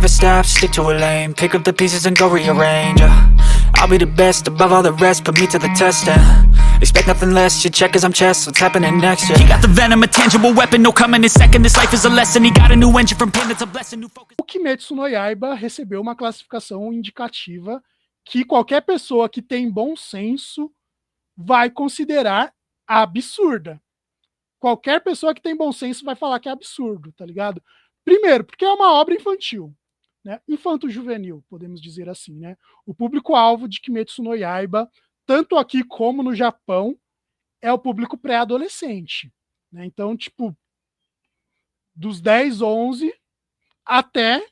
Never stop, stick to a lane. Pick up the pieces and go rearrange. I'll be the best above all the rest. Put me to the test. Expect nothing less. You check as I'm chess. What's happening next? He got the venom, a tangible weapon. No coming in second. This life is a lesson. He got a new engine from pain. That's a blessing. New focus. O Kimetsu no Yaiba recebeu uma classificação indicativa que qualquer pessoa que tem bom senso vai considerar absurda. Qualquer pessoa que tem bom senso vai falar que é absurdo, tá ligado? Primeiro, porque é uma obra infantil, né? Infanto-juvenil, podemos dizer assim, né? O público-alvo de Kimetsu no Yaiba, tanto aqui como no Japão, é o público pré-adolescente, né? Então, tipo, dos 10, 11 até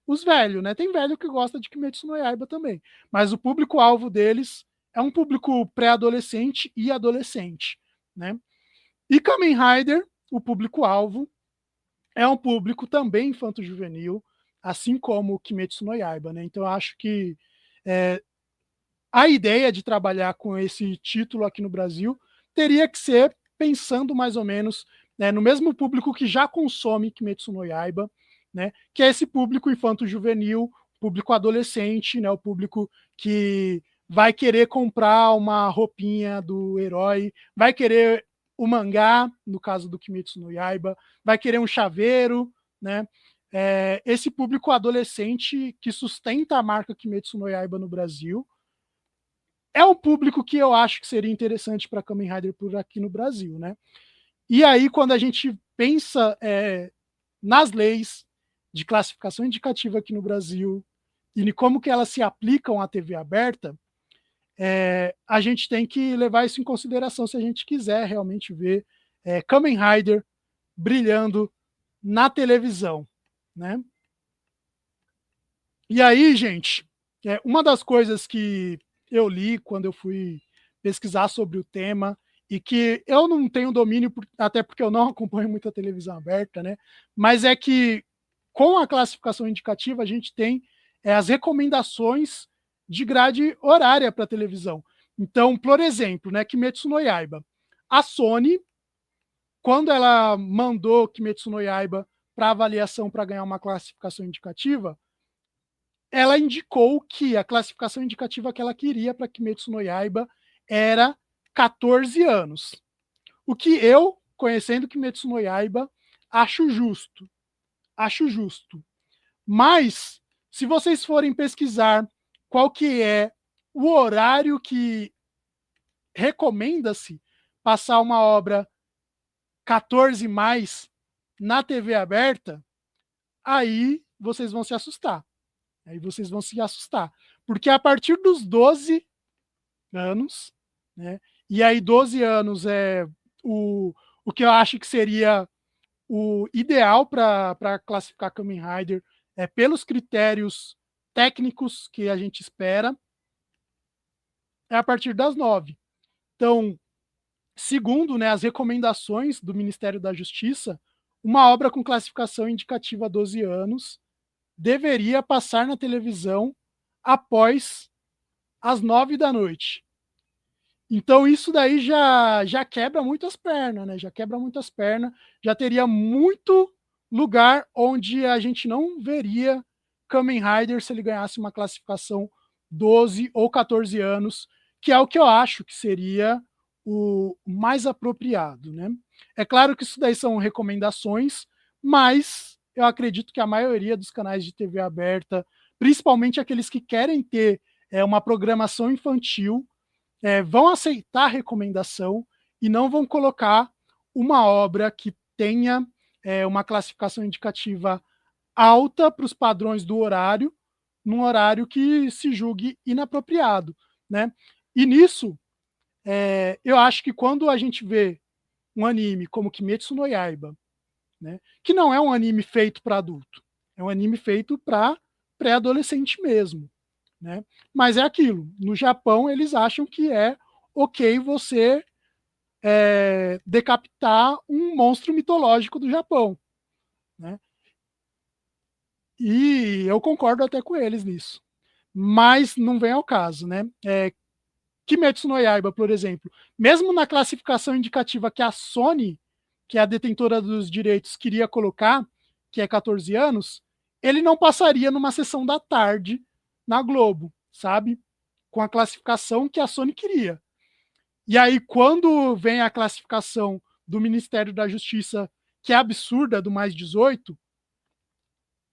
os velhos, né? Tem velho que gosta de Kimetsu no Yaiba também, mas o público-alvo deles é um público pré-adolescente e adolescente, né? E Kamen Rider, o público-alvo, é um público também infanto-juvenil, assim como o Kimetsu no Yaiba, né? Então eu acho que a ideia de trabalhar com esse título aqui no Brasil teria que ser pensando mais ou menos, né, no mesmo público que já consome Kimetsu no Yaiba, né, que é esse público infanto-juvenil, público adolescente, né, o público que vai querer comprar uma roupinha do herói, vai querer o mangá, no caso do Kimetsu no Yaiba, vai querer um chaveiro, né? Esse público adolescente que sustenta a marca Kimetsu no Yaiba no Brasil é um público que eu acho que seria interessante para Kamen Rider por aqui no Brasil, né? E aí, quando a gente pensa nas leis de classificação indicativa aqui no Brasil e como que elas se aplicam à TV aberta, a gente tem que levar isso em consideração se a gente quiser realmente ver Kamen Rider brilhando na televisão, né? E aí, gente, uma das coisas que eu li quando eu fui pesquisar sobre o tema e que eu não tenho domínio, até porque eu não acompanho muita televisão aberta, né? Mas é que com a classificação indicativa a gente tem as recomendações de grade horária para televisão. Então, por exemplo, né, Kimetsu no Yaiba. A Sony, quando ela mandou Kimetsu no Yaiba para avaliação para ganhar uma classificação indicativa, ela indicou que a classificação indicativa que ela queria para Kimetsu no Yaiba era 14 anos. O que eu, conhecendo Kimetsu no Yaiba, acho justo. Acho justo. Mas, se vocês forem pesquisar qual que é o horário que recomenda-se passar uma obra 14 mais na TV aberta, aí vocês vão se assustar. Aí vocês vão se assustar. Porque a partir dos 12 anos, né? E aí 12 anos é o que eu acho que seria o ideal para classificar Kamen Rider, pelos critérios técnicos que a gente espera, é a partir das 9. Então, segundo, né, as recomendações do Ministério da Justiça, uma obra com classificação indicativa 12 anos deveria passar na televisão após as 9 da noite. Então, isso daí já quebra muitas pernas, né? Já quebra muitas pernas. Já teria muito lugar onde a gente não veria Kamen Rider se ele ganhasse uma classificação 12 ou 14 anos, que é o que eu acho que seria o mais apropriado, né? É claro que isso daí são recomendações, mas eu acredito que a maioria dos canais de TV aberta, principalmente aqueles que querem ter uma programação infantil, vão aceitar a recomendação e não vão colocar uma obra que tenha uma classificação indicativa alta para os padrões do horário, num horário que se julgue inapropriado, né? E nisso, eu acho que quando a gente vê um anime como Kimetsu no Yaiba, né, que não é um anime feito para adulto, é um anime feito para pré-adolescente mesmo, né? Mas é aquilo, no Japão eles acham que é ok você decapitar um monstro mitológico do Japão, né? E eu concordo até com eles nisso, mas não vem ao caso, né? Kimetsu no Yaiba, por exemplo, mesmo na classificação indicativa que a Sony, que é a detentora dos direitos, queria colocar, que é 14 anos, ele não passaria numa sessão da tarde na Globo, sabe? Com a classificação que a Sony queria. E aí, quando vem a classificação do Ministério da Justiça, que é absurda, do mais 18,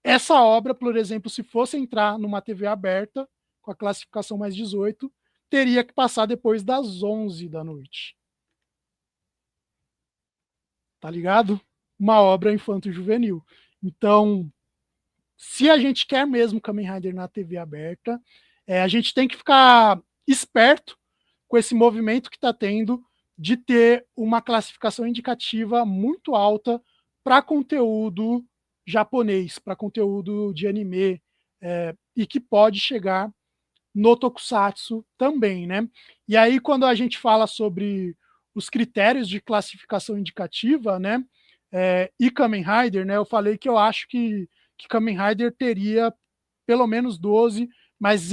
essa obra, por exemplo, se fosse entrar numa TV aberta, com a classificação mais 18, teria que passar depois das 11 da noite. Tá ligado? Uma obra infanto-juvenil. Então, se a gente quer mesmo Kamen Rider na TV aberta, a gente tem que ficar esperto com esse movimento que está tendo de ter uma classificação indicativa muito alta para conteúdo japonês, para conteúdo de anime, e que pode chegar no tokusatsu também, né? E aí, quando a gente fala sobre os critérios de classificação indicativa, né, e Kamen Rider, né, eu falei que eu acho que Kamen Rider teria pelo menos 12, mas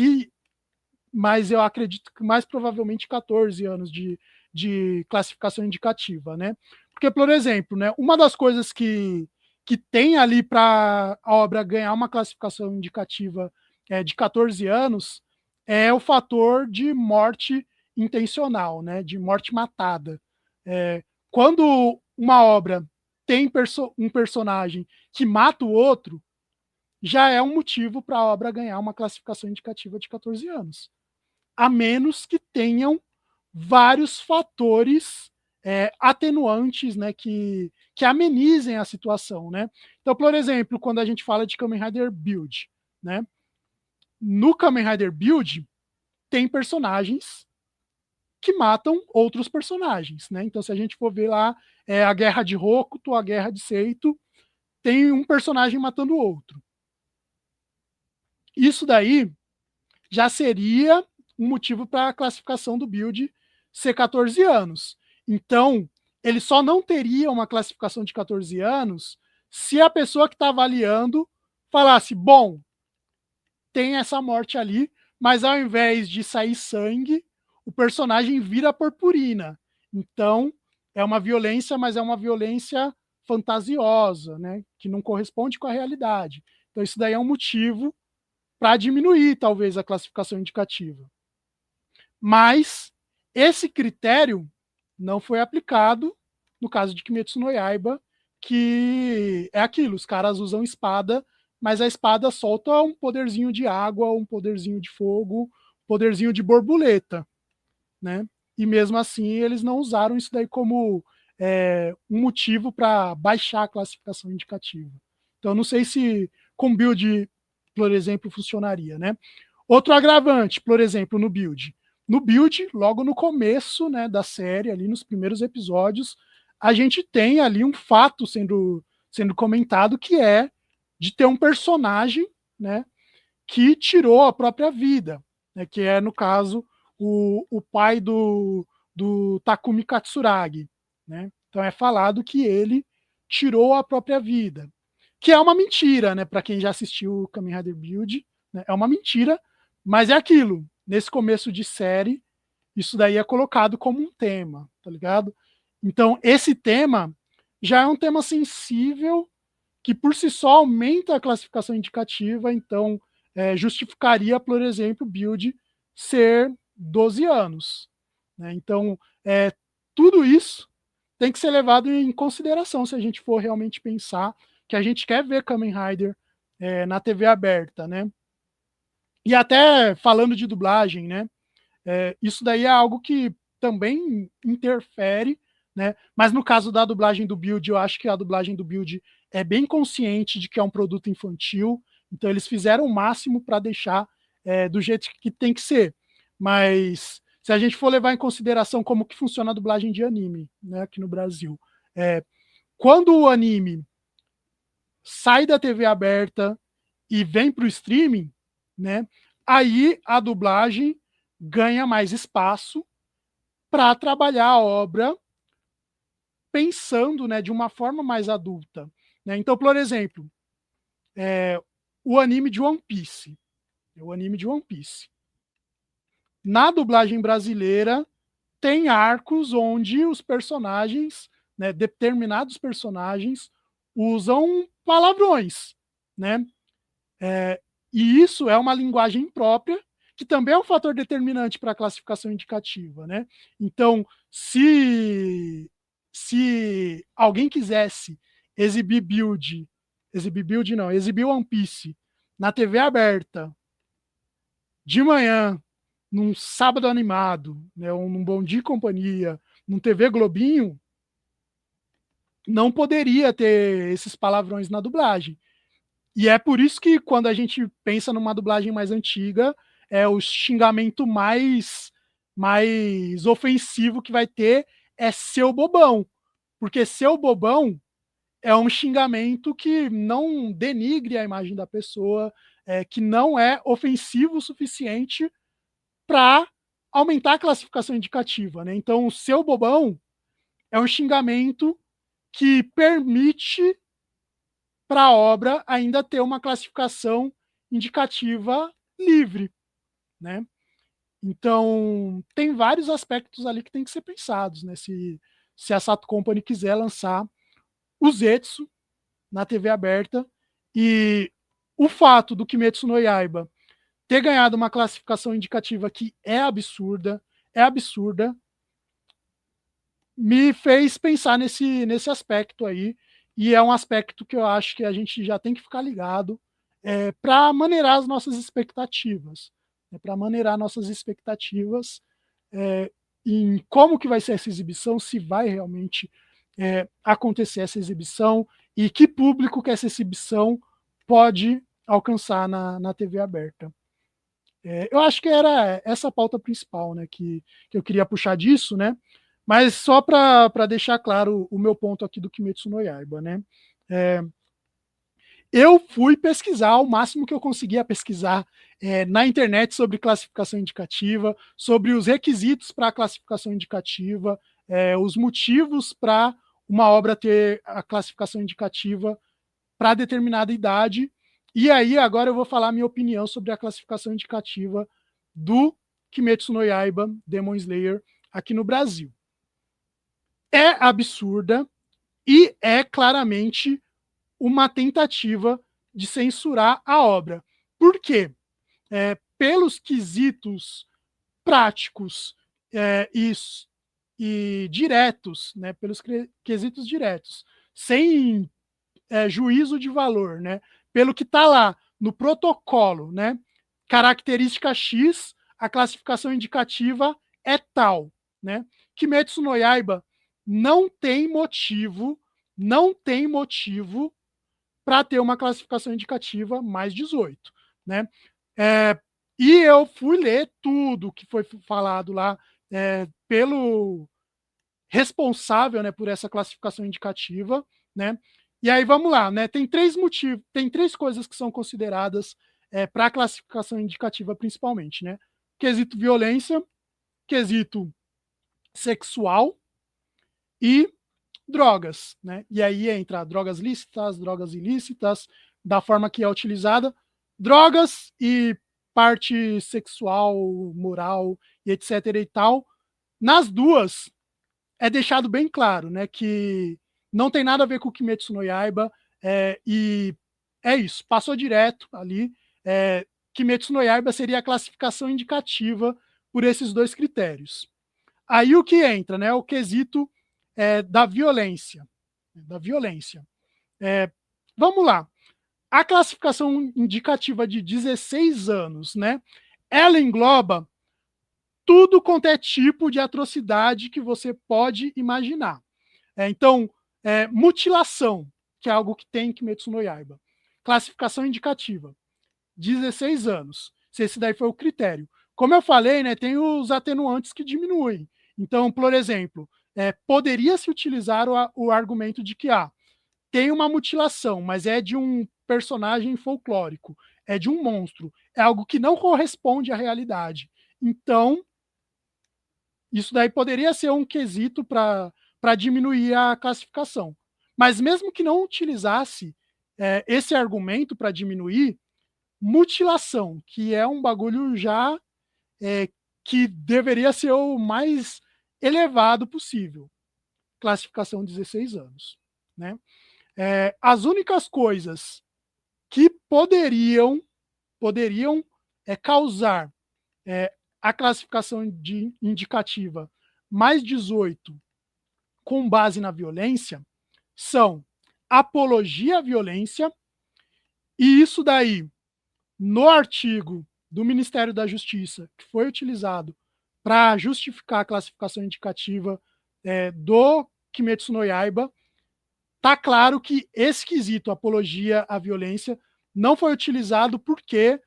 eu acredito que mais provavelmente 14 anos de classificação indicativa, né? Porque, por exemplo, né, uma das coisas que tem ali para a obra ganhar uma classificação indicativa de 14 anos é o fator de morte intencional, né, de morte matada. Quando uma obra tem um personagem que mata o outro, já é um motivo para a obra ganhar uma classificação indicativa de 14 anos. A menos que tenham vários fatores atenuantes, né, que amenizem a situação, né? Então, por exemplo, quando a gente fala de Kamen Rider Build, né? No Kamen Rider Build tem personagens que matam outros personagens, né? Então, se a gente for ver lá a Guerra de Hokuto, a Guerra de Seito, tem um personagem matando o outro. Isso daí já seria um motivo para a classificação do build ser 14 anos. Então, ele só não teria uma classificação de 14 anos se a pessoa que está avaliando falasse, bom, tem essa morte ali, mas ao invés de sair sangue, o personagem vira purpurina. Então, é uma violência, mas é uma violência fantasiosa, né? Que não corresponde com a realidade. Então, isso daí é um motivo para diminuir, talvez, a classificação indicativa. Mas esse critério não foi aplicado no caso de Kimetsu no Yaiba, que é aquilo, os caras usam espada, mas a espada solta um poderzinho de água, um poderzinho de fogo, um poderzinho de borboleta, né? E mesmo assim eles não usaram isso daí como um motivo para baixar a classificação indicativa. Então não sei se com build, por exemplo, funcionaria, né? Outro agravante, por exemplo, no build. No build, logo no começo, né, da série, ali nos primeiros episódios, a gente tem ali um fato sendo comentado, que é de ter um personagem, né, que tirou a própria vida, né, que é, no caso, o pai do Takumi Katsuragi, né? Então é falado que ele tirou a própria vida, que é uma mentira, né, para quem já assistiu o Kamen Rider Build, né, é uma mentira, mas é aquilo, nesse começo de série, isso daí é colocado como um tema, tá ligado? Então, esse tema já é um tema sensível, que por si só aumenta a classificação indicativa, então justificaria, por exemplo, o build ser 12 anos. Né? Então, tudo isso tem que ser levado em consideração se a gente for realmente pensar que a gente quer ver Kamen Rider na TV aberta, né? E até falando de dublagem, né? Isso daí é algo que também interfere, né? Mas no caso da dublagem do Build, eu acho que a dublagem do Build é bem consciente de que é um produto infantil, então eles fizeram o máximo para deixar do jeito que tem que ser. Mas se a gente for levar em consideração como que funciona a dublagem de anime, né, aqui no Brasil, quando o anime sai da TV aberta e vem para o streaming, né, aí a dublagem ganha mais espaço para trabalhar a obra pensando, né, de uma forma mais adulta. Né? Então, por exemplo, o anime de One Piece. O anime de One Piece. Na dublagem brasileira, tem arcos onde os personagens, né, determinados personagens, usam palavrões, né? E isso é uma linguagem própria, que também é um fator determinante para a classificação indicativa, né? Então, se alguém quisesse exibir One Piece na TV aberta, de manhã, num sábado animado, né, ou num Bom Dia e Companhia, num TV Globinho, não poderia ter esses palavrões na dublagem. E é por isso que quando a gente pensa numa dublagem mais antiga, é o xingamento mais ofensivo que vai ter é seu bobão. Porque seu bobão é um xingamento que não denigre a imagem da pessoa, que não é ofensivo o suficiente para aumentar a classificação indicativa, né? Então, o seu bobão é um xingamento que permite para a obra ainda ter uma classificação indicativa livre, né? Então, tem vários aspectos ali que tem que ser pensados, né? Se a Sato Company quiser lançar o Zetsu na TV aberta, e o fato do Kimetsu no Yaiba ter ganhado uma classificação indicativa que é absurda, me fez pensar nesse aspecto aí, e é um aspecto que eu acho que a gente já tem que ficar ligado para maneirar as nossas expectativas, em como que vai ser essa exibição, se vai realmente acontecer essa exibição e que público que essa exibição pode alcançar na TV aberta. Eu acho que era essa a pauta principal, né, que eu queria puxar disso, né? Mas só para deixar claro o meu ponto aqui do Kimetsu no Yaiba, né? Eu fui pesquisar o máximo que eu conseguia pesquisar na internet sobre classificação indicativa, sobre os requisitos para a classificação indicativa, os motivos para uma obra ter a classificação indicativa para determinada idade. E aí, agora eu vou falar minha opinião sobre a classificação indicativa do Kimetsu no Yaiba Demon Slayer aqui no Brasil. É absurda e é claramente uma tentativa de censurar a obra. Por quê? Pelos quesitos práticos e diretos, né, pelos quesitos diretos, sem juízo de valor, né, pelo que está lá no protocolo, né, característica X, a classificação indicativa é tal, né? Kimetsu no Yaiba não tem motivo para ter uma classificação indicativa mais 18, né? E eu fui ler tudo que foi falado lá pelo responsável, né, por essa classificação indicativa, né? E aí vamos lá, né? Tem três motivos, tem três coisas que são consideradas para a classificação indicativa principalmente, né? Quesito violência, quesito sexual e drogas, né? E aí entra drogas lícitas, drogas ilícitas, da forma que é utilizada, drogas e parte sexual, moral e etc e tal. Nas duas é deixado bem claro, né, que não tem nada a ver com o Kimetsu no Yaiba, e é isso, passou direto ali. Kimetsu no Yaiba seria a classificação indicativa por esses dois critérios. Aí o que entra, né, o quesito da violência. Vamos lá. A classificação indicativa de 16 anos, né, ela engloba tudo quanto é tipo de atrocidade que você pode imaginar. Então, mutilação, que é algo que tem em Kimetsu no Yaiba. Classificação indicativa, 16 anos. Se esse daí foi o critério. Como eu falei, né, tem os atenuantes que diminuem. Então, por exemplo, poderia-se utilizar o argumento de que tem uma mutilação, mas é de um personagem folclórico, é de um monstro, é algo que não corresponde à realidade. Então, isso daí poderia ser um quesito para diminuir a classificação. Mas mesmo que não utilizasse esse argumento para diminuir, mutilação, que é um bagulho já que deveria ser o mais elevado possível. Classificação 16 anos. Né? As únicas coisas que poderiam causar a classificação de indicativa mais 18 com base na violência são apologia à violência, e isso daí, no artigo do Ministério da Justiça, que foi utilizado para justificar a classificação indicativa do Kimetsu no Yaiba, tá claro que esse quesito, apologia à violência, não foi utilizado porque,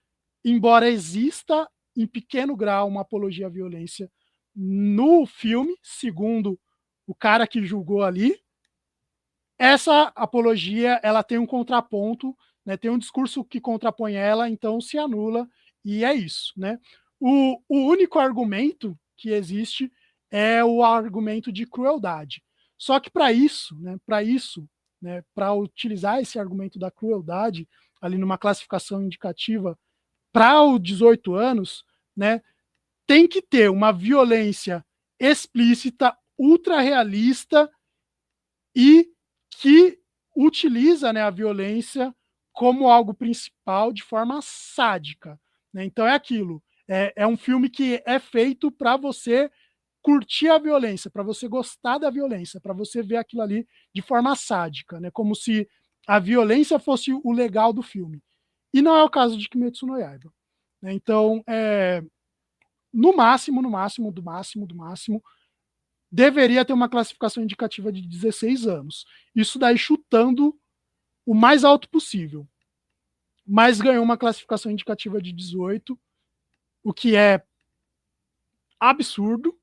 embora exista em pequeno grau uma apologia à violência no filme, segundo o cara que julgou ali, essa apologia ela tem um contraponto, né, tem um discurso que contrapõe ela, então se anula, e é isso. Né? O único argumento que existe é o argumento de crueldade. Só que para isso, para utilizar esse argumento da crueldade ali numa classificação indicativa para os 18 anos, né, tem que ter uma violência explícita, ultra realista e que utiliza, né, a violência como algo principal de forma sádica. Né? Então é aquilo. É um filme que é feito para você curtir a violência, para você gostar da violência, para você ver aquilo ali de forma sádica, né? Como se a violência fosse o legal do filme. E não é o caso de Kimetsu no Yaiba. Né? Então, no máximo, deveria ter uma classificação indicativa de 16 anos. Isso daí chutando o mais alto possível. Mas ganhou uma classificação indicativa de 18, o que é absurdo.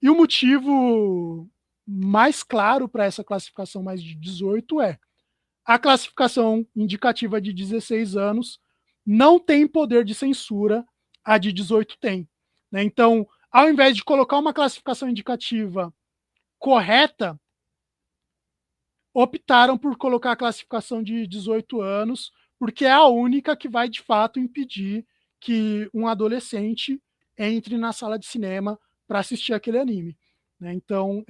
E o motivo mais claro para essa classificação mais de 18 é a classificação indicativa de 16 anos não tem poder de censura, a de 18 tem. Né? Então, ao invés de colocar uma classificação indicativa correta, optaram por colocar a classificação de 18 anos, porque é a única que vai, de fato, impedir que um adolescente entre na sala de cinema para assistir aquele anime. Né? Então,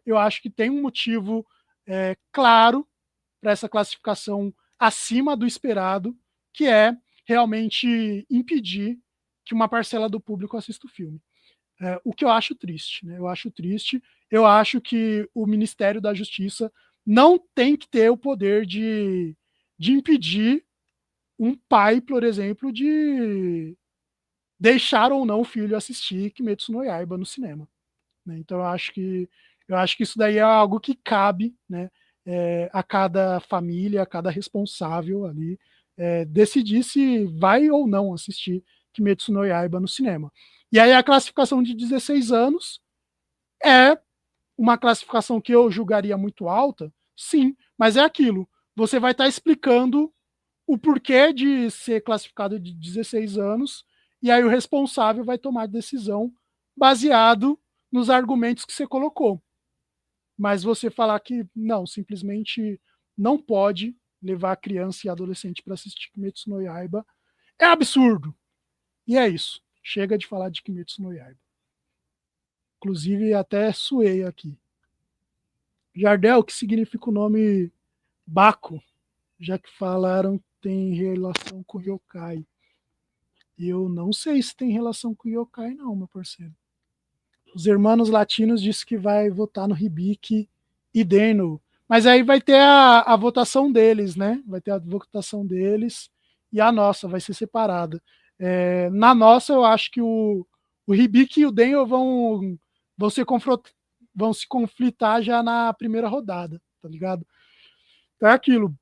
eu acho que tem um motivo claro para essa classificação acima do esperado, que é realmente impedir que uma parcela do público assista o filme. O que eu acho triste. Né? Eu acho triste. Eu acho que o Ministério da Justiça não tem que ter o poder de impedir um pai, por exemplo, de deixar ou não o filho assistir Kimetsu no Yaiba no cinema. Né? Então eu acho que isso daí é algo que cabe, né, a cada família, a cada responsável ali, decidir se vai ou não assistir Kimetsu no Yaiba no cinema. E aí a classificação de 16 anos é uma classificação que eu julgaria muito alta, sim, mas é aquilo. Você vai estar explicando o porquê de ser classificado de 16 anos, e aí o responsável vai tomar decisão baseado nos argumentos que você colocou. Mas você falar que não, simplesmente não pode levar criança e adolescente para assistir Kimetsu no Yaiba é absurdo. E é isso. Chega de falar de Kimetsu no Yaiba. Inclusive, até suei aqui. Jardel, que significa o nome Baco, já que falaram que tem relação com yokai. Eu não sei se tem relação com yokai, não, meu parceiro. Os Hermanos Latinos disse que vai votar no Hibiki e Deno. Mas aí vai ter a votação deles, né? Vai ter a votação deles e a nossa vai ser separada. Na nossa, eu acho que o Hibiki e o Deno vão se conflitar já na primeira rodada, tá ligado? Então é aquilo.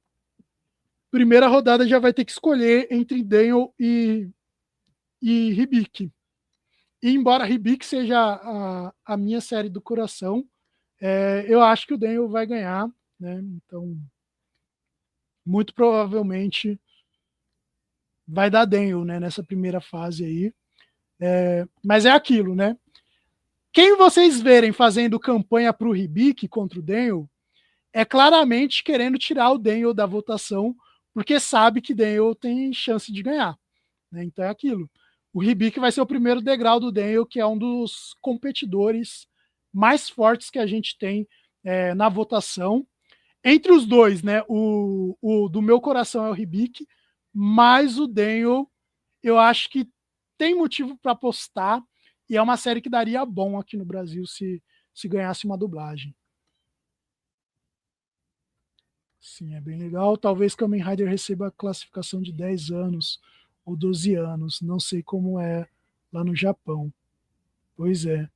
Primeira rodada já vai ter que escolher entre Deno e Hibiki. E embora Hibiki seja a minha série do coração, eu acho que o Daniel vai ganhar, né? Então, muito provavelmente vai dar Daniel, né, nessa primeira fase aí. Mas é aquilo, né? Quem vocês verem fazendo campanha para o Hibiki contra o Daniel é claramente querendo tirar o Daniel da votação, porque sabe que Daniel tem chance de ganhar. Né? Então é aquilo. O Hibiki vai ser o primeiro degrau do Daniel, que é um dos competidores mais fortes que a gente tem na votação. Entre os dois, né, o do meu coração é o Hibiki, mas o Daniel, eu acho que tem motivo para apostar, e é uma série que daria bom aqui no Brasil se ganhasse uma dublagem. Sim, é bem legal. Talvez Kamen Rider receba a classificação de 10 anos ou 12 anos. Não sei como é lá no Japão. Pois é.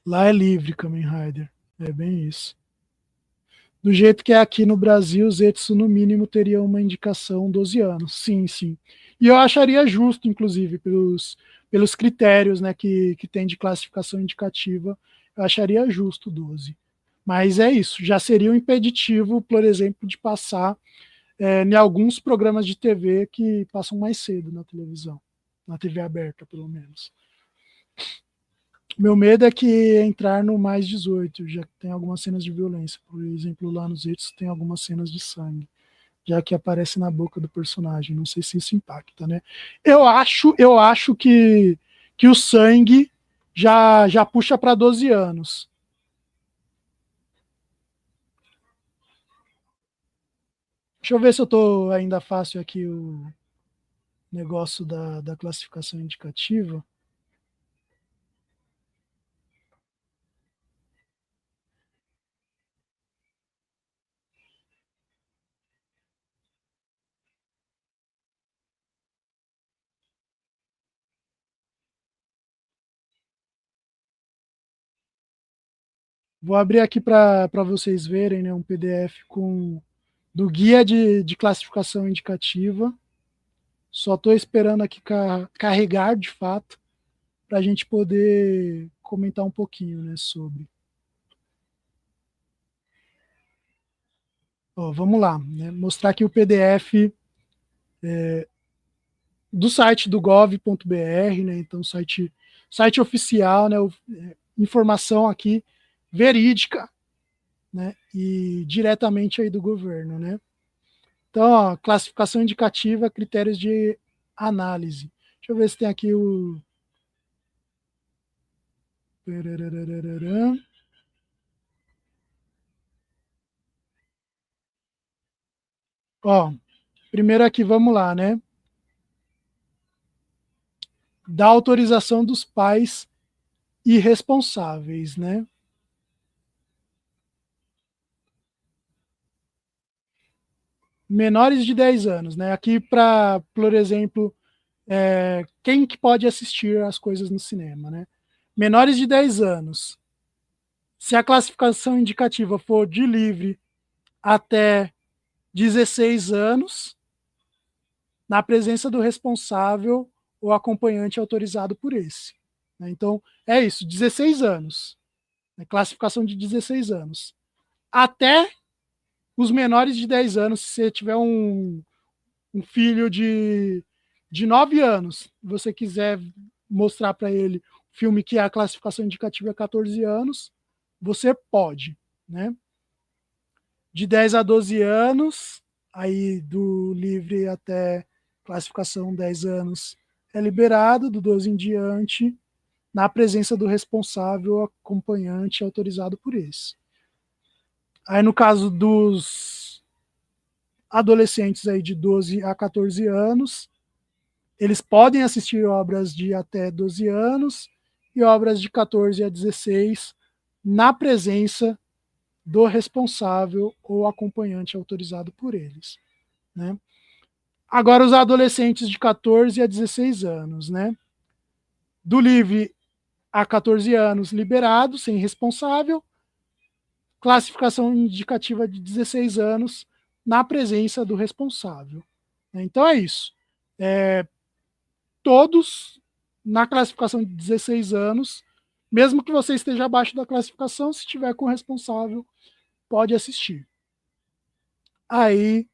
Lá é livre Kamen Rider. É bem isso. Do jeito que é aqui no Brasil, Zetsu no mínimo teria uma indicação 12 anos. Sim, sim. E eu acharia justo, inclusive, pelos critérios, né, que tem de classificação indicativa, eu acharia justo 12. Mas é isso, já seria um impeditivo, por exemplo, de passar em alguns programas de TV que passam mais cedo na televisão, na TV aberta, pelo menos. Meu medo é que entrar no mais 18, já que tem algumas cenas de violência. Por exemplo, lá nos Hits tem algumas cenas de sangue, já que aparece na boca do personagem. Não sei se isso impacta, né? Eu acho que o sangue já puxa para 12 anos. Deixa eu ver se eu tô ainda fácil aqui o negócio da classificação indicativa. Vou abrir aqui para vocês verem, né, um PDF do guia de classificação indicativa. Só estou esperando aqui carregar de fato para a gente poder comentar um pouquinho, né, sobre. Ó, vamos lá, né, mostrar aqui o PDF do site do gov.br, né, então site oficial, né, informação aqui verídica, né, e diretamente aí do governo, né. Então, ó, classificação indicativa, critérios de análise. Deixa eu ver se tem aqui o. Ó, primeiro aqui, vamos lá, né? Da autorização dos pais irresponsáveis, né? Menores de 10 anos, né? Aqui, para, por exemplo, quem que pode assistir as coisas no cinema, né? Menores de 10 anos. Se a classificação indicativa for de livre até 16 anos, na presença do responsável ou acompanhante autorizado por esse. Então, é isso, 16 anos. Classificação de 16 anos. Até os menores de 10 anos, se você tiver um filho de 9 anos, você quiser mostrar para ele um filme que a classificação indicativa é 14 anos, você pode, né? De 10 a 12 anos, aí do livre até classificação 10 anos é liberado, do 12 em diante, na presença do responsável acompanhante autorizado por esse. Aí no caso dos adolescentes aí de 12 a 14 anos, eles podem assistir obras de até 12 anos e obras de 14 a 16 na presença do responsável ou acompanhante autorizado por eles, né? Agora, os adolescentes de 14 a 16 anos, né? Do livre a 14 anos, liberado, sem responsável, classificação indicativa de 16 anos, na presença do responsável. Então é isso. Todos na classificação de 16 anos, mesmo que você esteja abaixo da classificação, se tiver com o responsável, pode assistir. Aí,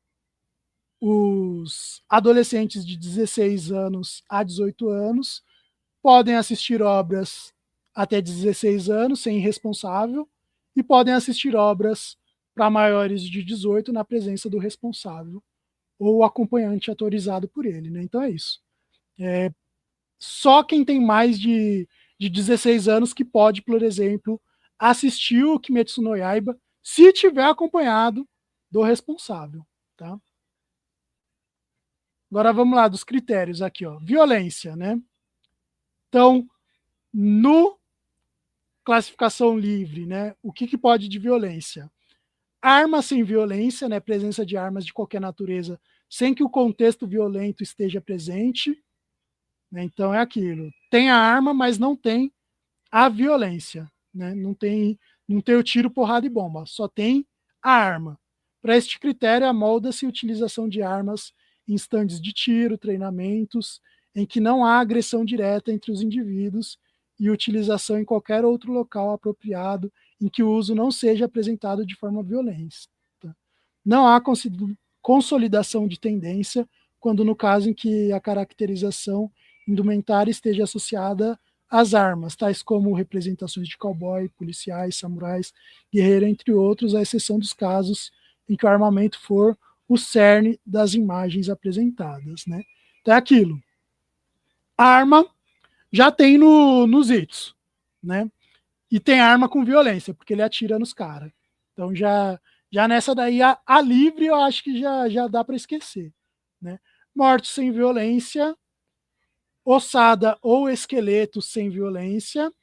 os adolescentes de 16 anos a 18 anos podem assistir obras até 16 anos sem responsável e podem assistir obras para maiores de 18 na presença do responsável ou acompanhante autorizado por ele, né? Então é isso. Só quem tem mais de 16 anos que pode, por exemplo, assistiu o Kimetsu no Yaiba, se tiver acompanhado do responsável, tá? Agora vamos lá dos critérios aqui, ó. Violência, né? Então, no classificação livre, né? O que pode de violência? Armas sem violência, né? Presença de armas de qualquer natureza, sem que o contexto violento esteja presente. Né? Então é aquilo. Tem a arma, mas não tem a violência, né? Não tem o tiro, porrada e bomba. Só tem a arma. Para este critério, amolda-se a utilização de armas em estandes de tiro, treinamentos, em que não há agressão direta entre os indivíduos e utilização em qualquer outro local apropriado em que o uso não seja apresentado de forma violenta. Não há consolidação de tendência, quando no caso em que a caracterização indumentária esteja associada às armas, tais como representações de cowboy, policiais, samurais, guerreiro, entre outros, à exceção dos casos em que o armamento for o cerne das imagens apresentadas. Né? Então é aquilo. A arma já tem nos itens, né? E tem arma com violência, porque ele atira nos caras. Então já nessa daí, a livre eu acho que já dá para esquecer. Né? Morte sem violência, ossada ou esqueleto sem violência,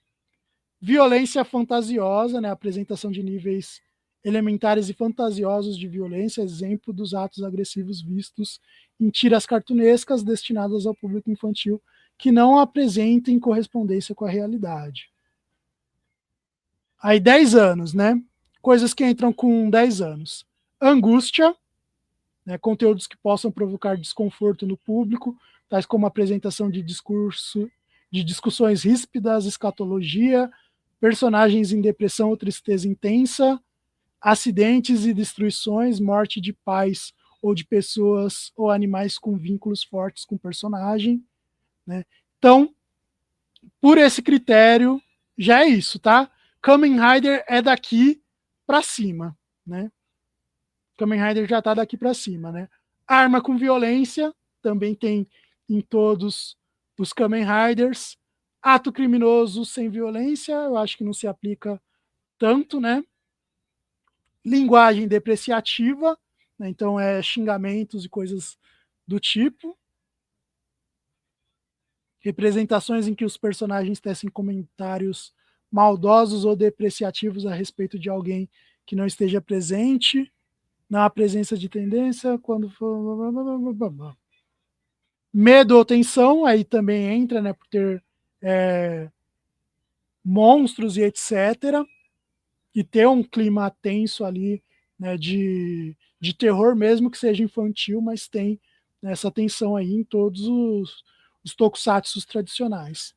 violência fantasiosa, né? Apresentação de níveis elementares e fantasiosos de violência, exemplo dos atos agressivos vistos em tiras cartunescas destinadas ao público infantil que não apresentem correspondência com a realidade. Aí 10 anos, né? Coisas que entram com 10 anos. Angústia, né? Conteúdos que possam provocar desconforto no público, tais como apresentação de discussões ríspidas, escatologia, personagens em depressão ou tristeza intensa, acidentes e destruições, morte de pais ou de pessoas ou animais com vínculos fortes com o personagem. Né? Então, por esse critério, já é isso, tá? Kamen Rider é daqui para cima, né? Kamen Rider já tá daqui para cima, né? Arma com violência, também tem em todos os Kamen Riders. Ato criminoso sem violência, eu acho que não se aplica tanto, né? Linguagem depreciativa, né? Então é xingamentos e coisas do tipo. Representações em que os personagens tecem comentários maldosos ou depreciativos a respeito de alguém que não esteja presente. Não há presença de tendência quando for... Medo ou tensão, aí também entra, né, por ter monstros e etc. E ter um clima tenso ali, né, de terror, mesmo que seja infantil, mas tem essa tensão aí em todos os tokusatsus tradicionais.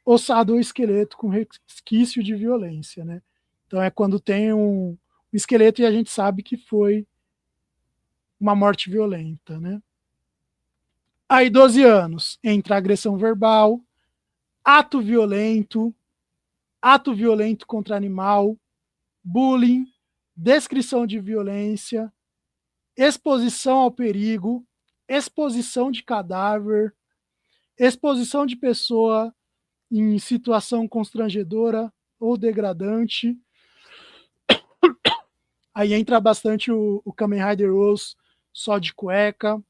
Ossado ou esqueleto com resquício de violência, né? Então é quando tem um esqueleto e a gente sabe que foi uma morte violenta, né? Aí 12 anos, entra agressão verbal, ato violento contra animal, bullying, descrição de violência, exposição ao perigo, exposição de cadáver, exposição de pessoa em situação constrangedora ou degradante. Aí entra bastante o Kamen Rider Rose só de cueca.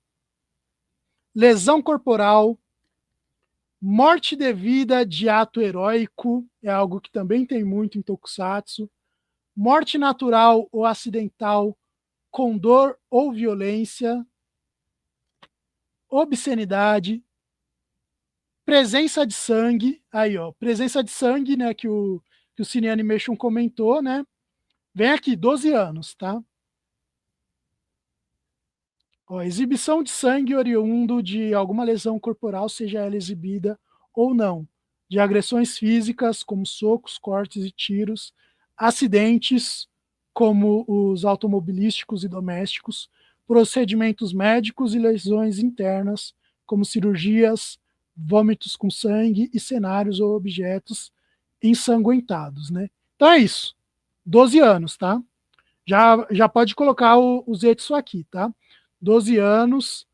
Lesão corporal, morte devida de ato heróico, é algo que também tem muito em Tokusatsu. Morte natural ou acidental, com dor ou violência. Obscenidade. Presença de sangue, aí ó, presença de sangue, né, que o Cine Animation comentou, né? Vem aqui, 12 anos, tá? Ó, exibição de sangue oriundo de alguma lesão corporal, seja ela exibida ou não, de agressões físicas, como socos, cortes e tiros, acidentes, como os automobilísticos e domésticos, procedimentos médicos e lesões internas, como cirurgias, vômitos com sangue e cenários ou objetos ensanguentados, né? Então é isso. 12 anos, tá? Já pode colocar o Zetsu aqui, tá? 12 anos,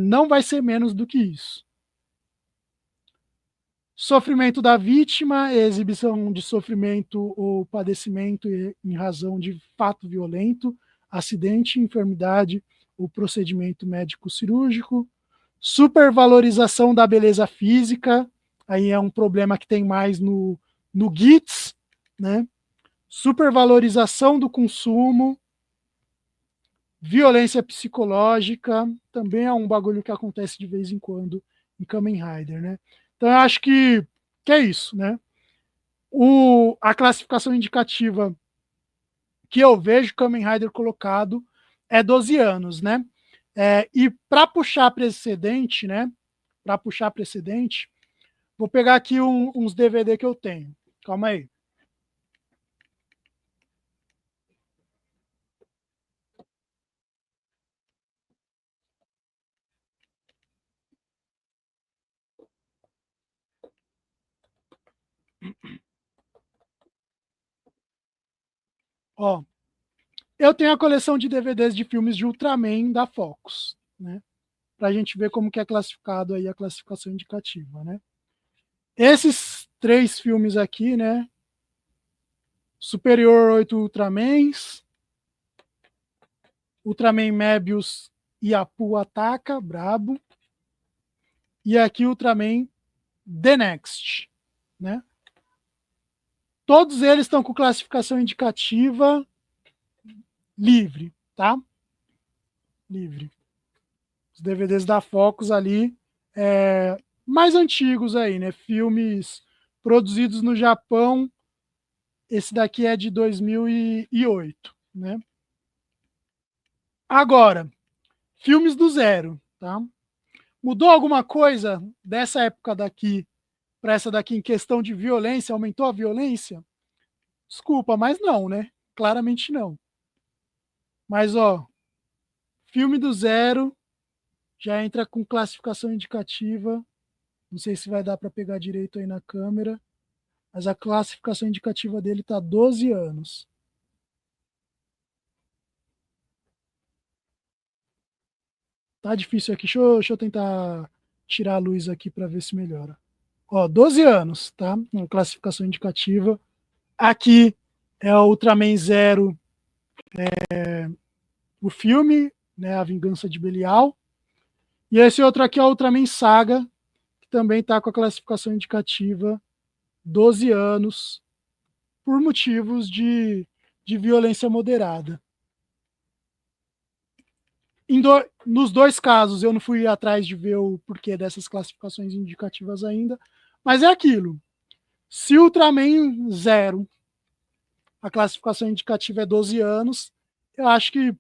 não vai ser menos do que isso. Sofrimento da vítima, exibição de sofrimento ou padecimento em razão de fato violento, acidente, enfermidade ou procedimento médico-cirúrgico. Supervalorização da beleza física, aí é um problema que tem mais no GITS, né? Supervalorização do consumo, violência psicológica, também é um bagulho que acontece de vez em quando em Kamen Rider, né? Então eu acho que é isso, né? A classificação indicativa que eu vejo Kamen Rider colocado é 12 anos, né? E para puxar precedente, né? Para puxar precedente, vou pegar aqui uns DVD que eu tenho. Calma aí. Ó, eu tenho a coleção de DVDs de filmes de Ultraman da Focus, né? Para a gente ver como que é classificado aí a classificação indicativa, né? Esses 3 filmes aqui, né? Superior 8 Ultramans, Ultraman Mebius e Apu Ataca, brabo. E aqui Ultraman The Next, né? Todos eles estão com classificação indicativa livre, tá? Livre. Os DVDs da Focus ali, mais antigos aí, né? Filmes produzidos no Japão. Esse daqui é de 2008, né? Agora, filmes do zero, tá? Mudou alguma coisa dessa época daqui para essa daqui em questão de violência? Aumentou a violência? Desculpa, mas não, né? Claramente não. Mas, ó, filme do zero já entra com classificação indicativa. Não sei se vai dar para pegar direito aí na câmera, mas a classificação indicativa dele tá 12 anos. Tá difícil aqui. Deixa eu tentar tirar a luz aqui para ver se melhora. Ó, 12 anos, tá? Uma classificação indicativa. Aqui é o Ultraman Zero, o filme, né? A Vingança de Belial. E esse outro aqui é o Ultraman Saga, que também está com a classificação indicativa 12 anos, por motivos de violência moderada. Nos 2 casos, eu não fui atrás de ver o porquê dessas classificações indicativas ainda, mas é aquilo. Se Ultraman Zero, a classificação indicativa é 12 anos, eu acho que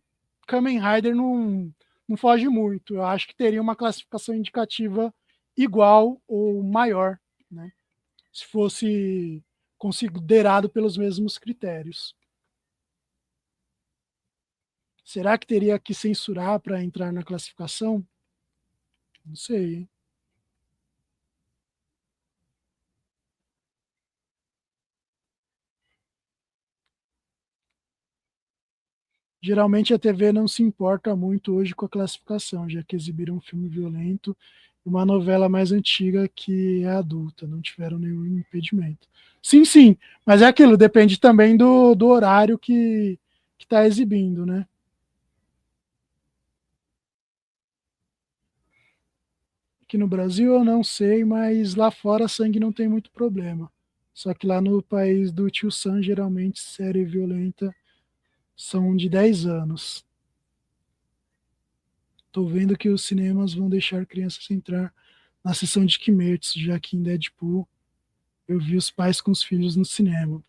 Kamen Rider não foge muito. Eu acho que teria uma classificação indicativa igual ou maior, né? Se fosse considerado pelos mesmos critérios. Será que teria que censurar para entrar na classificação? Não sei, hein? Geralmente a TV não se importa muito hoje com a classificação, já que exibiram um filme violento e uma novela mais antiga que é adulta, não tiveram nenhum impedimento. Sim, sim, mas é aquilo, depende também do horário que está exibindo, né? Aqui no Brasil eu não sei, mas lá fora sangue não tem muito problema. Só que lá no país do tio Sam, geralmente série violenta são de 10 anos. Tô vendo que os cinemas vão deixar crianças entrar na sessão de Kimetsu, já que em Deadpool eu vi os pais com os filhos no cinema.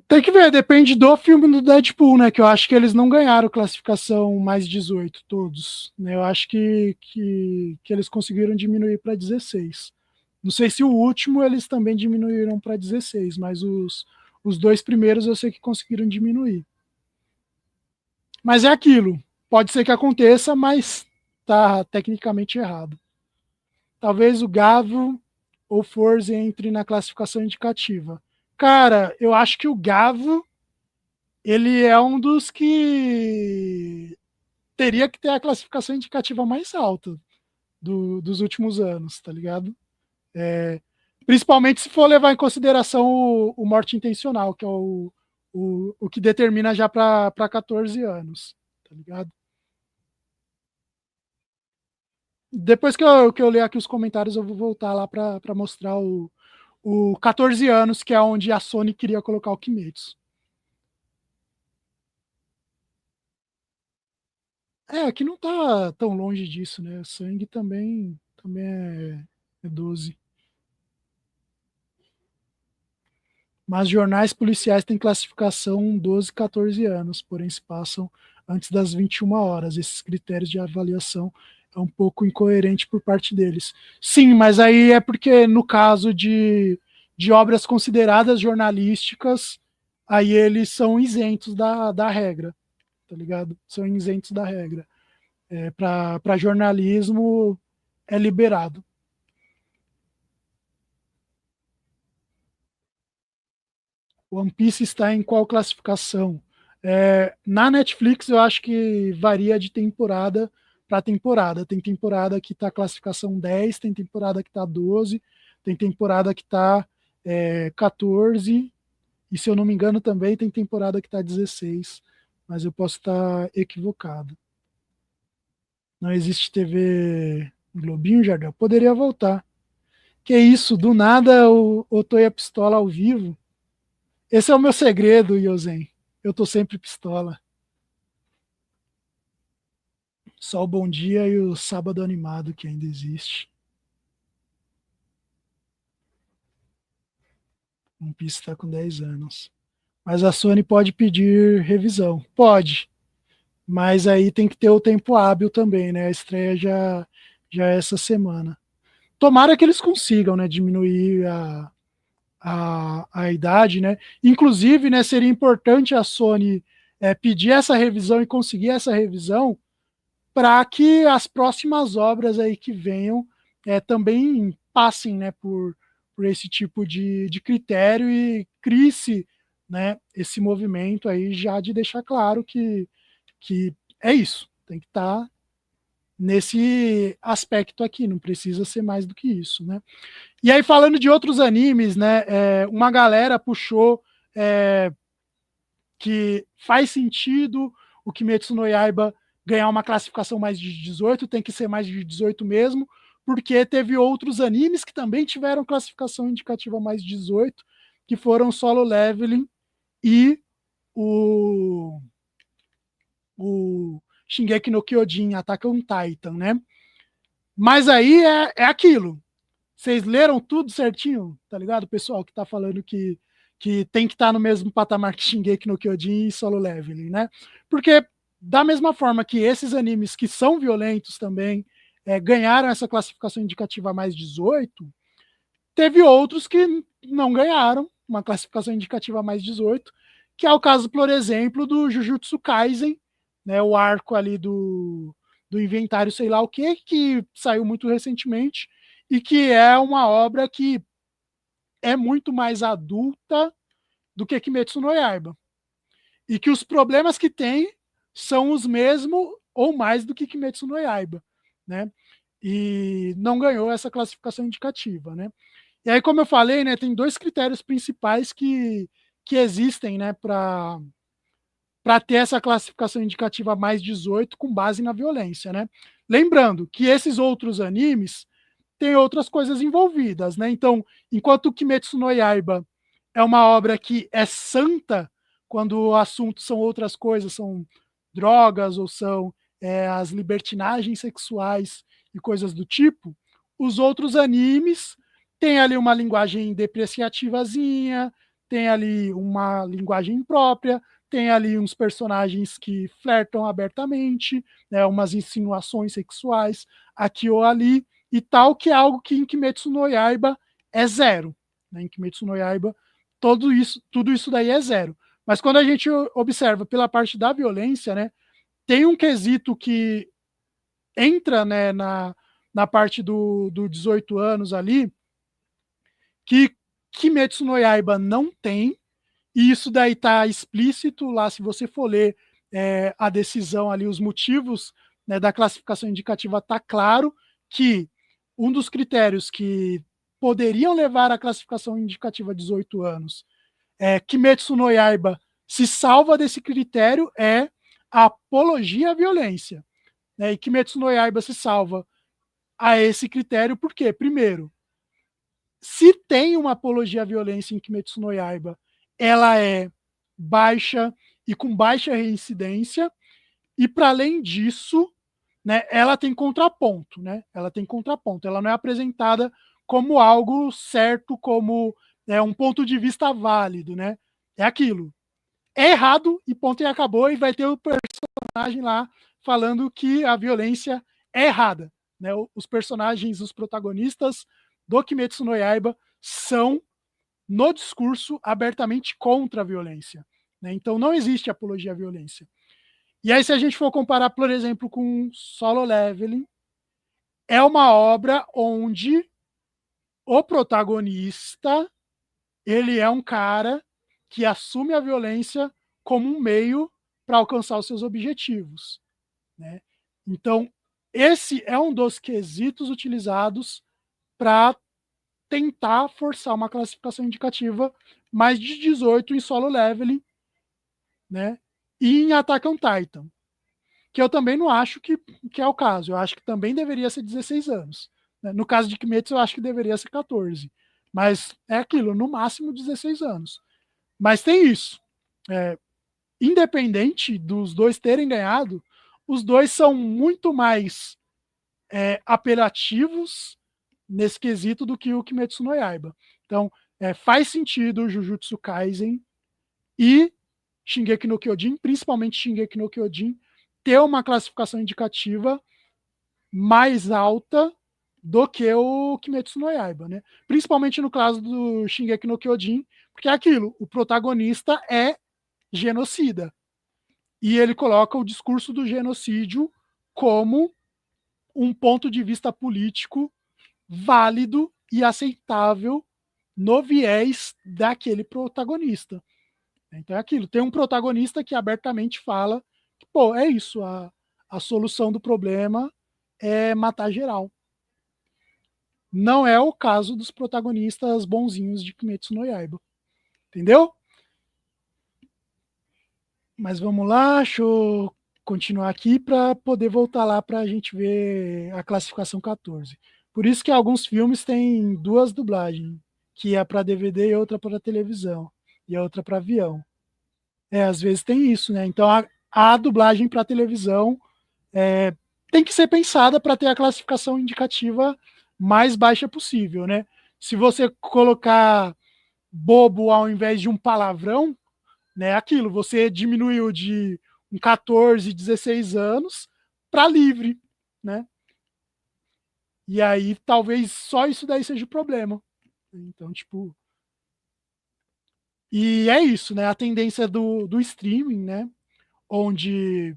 Tem que ver, depende do filme do Deadpool, né? Que eu acho que eles não ganharam classificação mais 18, todos. Né? Eu acho que eles conseguiram diminuir para 16. Não sei se o último eles também diminuíram para 16, mas os 2 primeiros eu sei que conseguiram diminuir. Mas é aquilo. Pode ser que aconteça, mas tá tecnicamente errado. Talvez o Gavo ou Forze entre na classificação indicativa. Cara, eu acho que o Gavo ele é um dos que teria que ter a classificação indicativa mais alta dos últimos anos, tá ligado? Principalmente se for levar em consideração o morte intencional, que é o que determina já para 14 anos, tá ligado? Depois que eu ler aqui os comentários, eu vou voltar lá para mostrar o 14 anos, que é onde a Sony queria colocar o Kimetsu. Aqui não tá tão longe disso, né? Sangue também é 12. Mas jornais policiais têm classificação 12, 14 anos, porém se passam antes das 21 horas. Esses critérios de avaliação é um pouco incoerente por parte deles. Sim, mas aí é porque no caso de obras consideradas jornalísticas, aí eles são isentos da regra, tá ligado? São isentos da regra. Para jornalismo é liberado. One Piece está em qual classificação? Na Netflix eu acho que varia de temporada para temporada. Tem temporada que está classificação 10, tem temporada que está 12, tem temporada que está 14, e se eu não me engano também tem temporada que está 16, mas eu posso estar equivocado. Não existe TV Globinho, Jardel? Poderia voltar. Que isso, do nada o Toya Pistola ao vivo. Esse é o meu segredo, Yosen. Eu tô sempre pistola. Só o Bom Dia e o Sábado Animado que ainda existe. One Piece tá com 10 anos. Mas a Sony pode pedir revisão. Pode. Mas aí tem que ter o tempo hábil também, né? A estreia já é essa semana. Tomara que eles consigam, né? Diminuir a idade, né? Inclusive, né, seria importante a Sony pedir essa revisão e conseguir essa revisão para que as próximas obras aí que venham também passem, né, por esse tipo de critério e crie-se, né, esse movimento aí já de deixar claro que é isso, tem que estar nesse aspecto aqui, não precisa ser mais do que isso, né? E aí, falando de outros animes, né? Uma galera puxou que faz sentido o Kimetsu no Yaiba ganhar uma classificação mais de 18, tem que ser mais de 18 mesmo, porque teve outros animes que também tiveram classificação indicativa mais de 18, que foram Solo Leveling e o Shingeki no Kyojin, Attack on Titan, né? Mas aí é aquilo. Vocês leram tudo certinho, tá ligado? O pessoal que tá falando que tem que estar tá no mesmo patamar que Shingeki no Kyojin e Solo Leveling, né? Porque da mesma forma que esses animes que são violentos também ganharam essa classificação indicativa mais 18, teve outros que não ganharam uma classificação indicativa mais 18, que é o caso, por exemplo, do Jujutsu Kaisen, né? O arco ali do inventário sei lá o que saiu muito recentemente, e que é uma obra que é muito mais adulta do que Kimetsu no Yaiba. E que os problemas que tem são os mesmos ou mais do que Kimetsu no Yaiba, né? E não ganhou essa classificação indicativa, né? E aí, como eu falei, né, tem dois critérios principais que existem, né, para ter essa classificação indicativa mais 18 com base na violência, né? Lembrando que esses outros animes tem outras coisas envolvidas, né? Então, enquanto o Kimetsu no Yaiba é uma obra que é santa, quando o assunto são outras coisas, são drogas ou são as libertinagens sexuais e coisas do tipo, os outros animes têm ali uma linguagem depreciativazinha, tem ali uma linguagem imprópria, tem ali uns personagens que flertam abertamente, né, umas insinuações sexuais aqui ou ali, e tal, que é algo que em Kimetsu no Yaiba é zero. Né? Em Kimetsu no Yaiba, tudo isso daí é zero. Mas quando a gente observa pela parte da violência, né, tem um quesito que entra, né, na parte do 18 anos ali, que Kimetsu no Yaiba não tem, e isso daí está explícito lá, se você for ler a decisão ali, os motivos, né, da classificação indicativa, está claro que um dos critérios que poderiam levar à classificação indicativa 18 anos, Kimetsu no Yaiba se salva desse critério, é a apologia à violência. Né? E Kimetsu no Yaiba se salva a esse critério por quê? Primeiro, se tem uma apologia à violência em Kimetsu no Yaiba, ela é baixa e com baixa reincidência, e para além disso, né, ela tem contraponto, né? Ela tem contraponto, ela não é apresentada como algo certo, como um ponto de vista válido, né? É aquilo. É errado e ponto e acabou, e vai ter o personagem lá falando que a violência é errada. Né? Os personagens, os protagonistas do Kimetsu no Yaiba são, no discurso, abertamente contra a violência. Né? Então não existe apologia à violência. E aí, se a gente for comparar, por exemplo, com Solo Leveling, é uma obra onde o protagonista ele é um cara que assume a violência como um meio para alcançar os seus objetivos. Né? Então, esse é um dos quesitos utilizados para tentar forçar uma classificação indicativa mais de 18 em Solo Leveling, né? E em Attack on Titan, que eu também não acho que é o caso. Eu acho que também deveria ser 16 anos. Né? No caso de Kimetsu, eu acho que deveria ser 14. Mas é aquilo, no máximo 16 anos. Mas tem isso. Independente dos dois terem ganhado, os dois são muito mais apelativos nesse quesito do que o Kimetsu no Yaiba. Então, faz sentido o Jujutsu Kaisen e Shingeki no Kyojin, principalmente Shingeki no Kyojin, ter uma classificação indicativa mais alta do que o Kimetsu no Yaiba, né? Principalmente no caso do Shingeki no Kyojin, porque é aquilo, o protagonista é genocida. E ele coloca o discurso do genocídio como um ponto de vista político válido e aceitável no viés daquele protagonista. Então é aquilo, tem um protagonista que abertamente fala que, pô, é isso, a solução do problema é matar geral. Não é o caso dos protagonistas bonzinhos de Kimetsu no Yaiba. Entendeu? Mas vamos lá, deixa eu continuar aqui para poder voltar lá para a gente ver a classificação 14. Por isso que alguns filmes têm duas dublagens, que é para DVD e outra para televisão, e a outra para avião. Às vezes tem isso, né? Então a dublagem para televisão tem que ser pensada para ter a classificação indicativa mais baixa possível, né? Se você colocar bobo ao invés de um palavrão, né? Aquilo, você diminuiu de 14, 16 anos para livre, né? E aí talvez só isso daí seja o problema. Então, tipo. E é isso, né? A tendência do streaming, né? Onde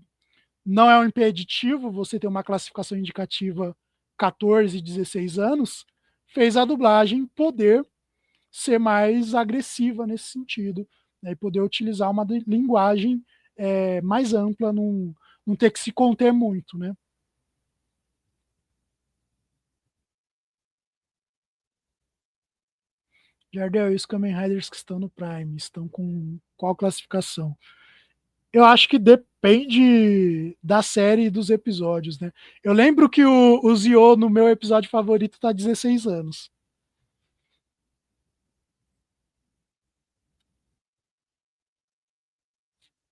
não é um impeditivo você ter uma classificação indicativa 14, 16 anos, fez a dublagem poder ser mais agressiva nesse sentido, né, e poder utilizar uma linguagem mais ampla, não ter que se conter muito, né? Jardel, e os Kamen Riders que estão no Prime, estão com qual classificação? Eu acho que depende da série e dos episódios, né? Eu lembro que o Zio, no meu episódio favorito, tá 16 anos.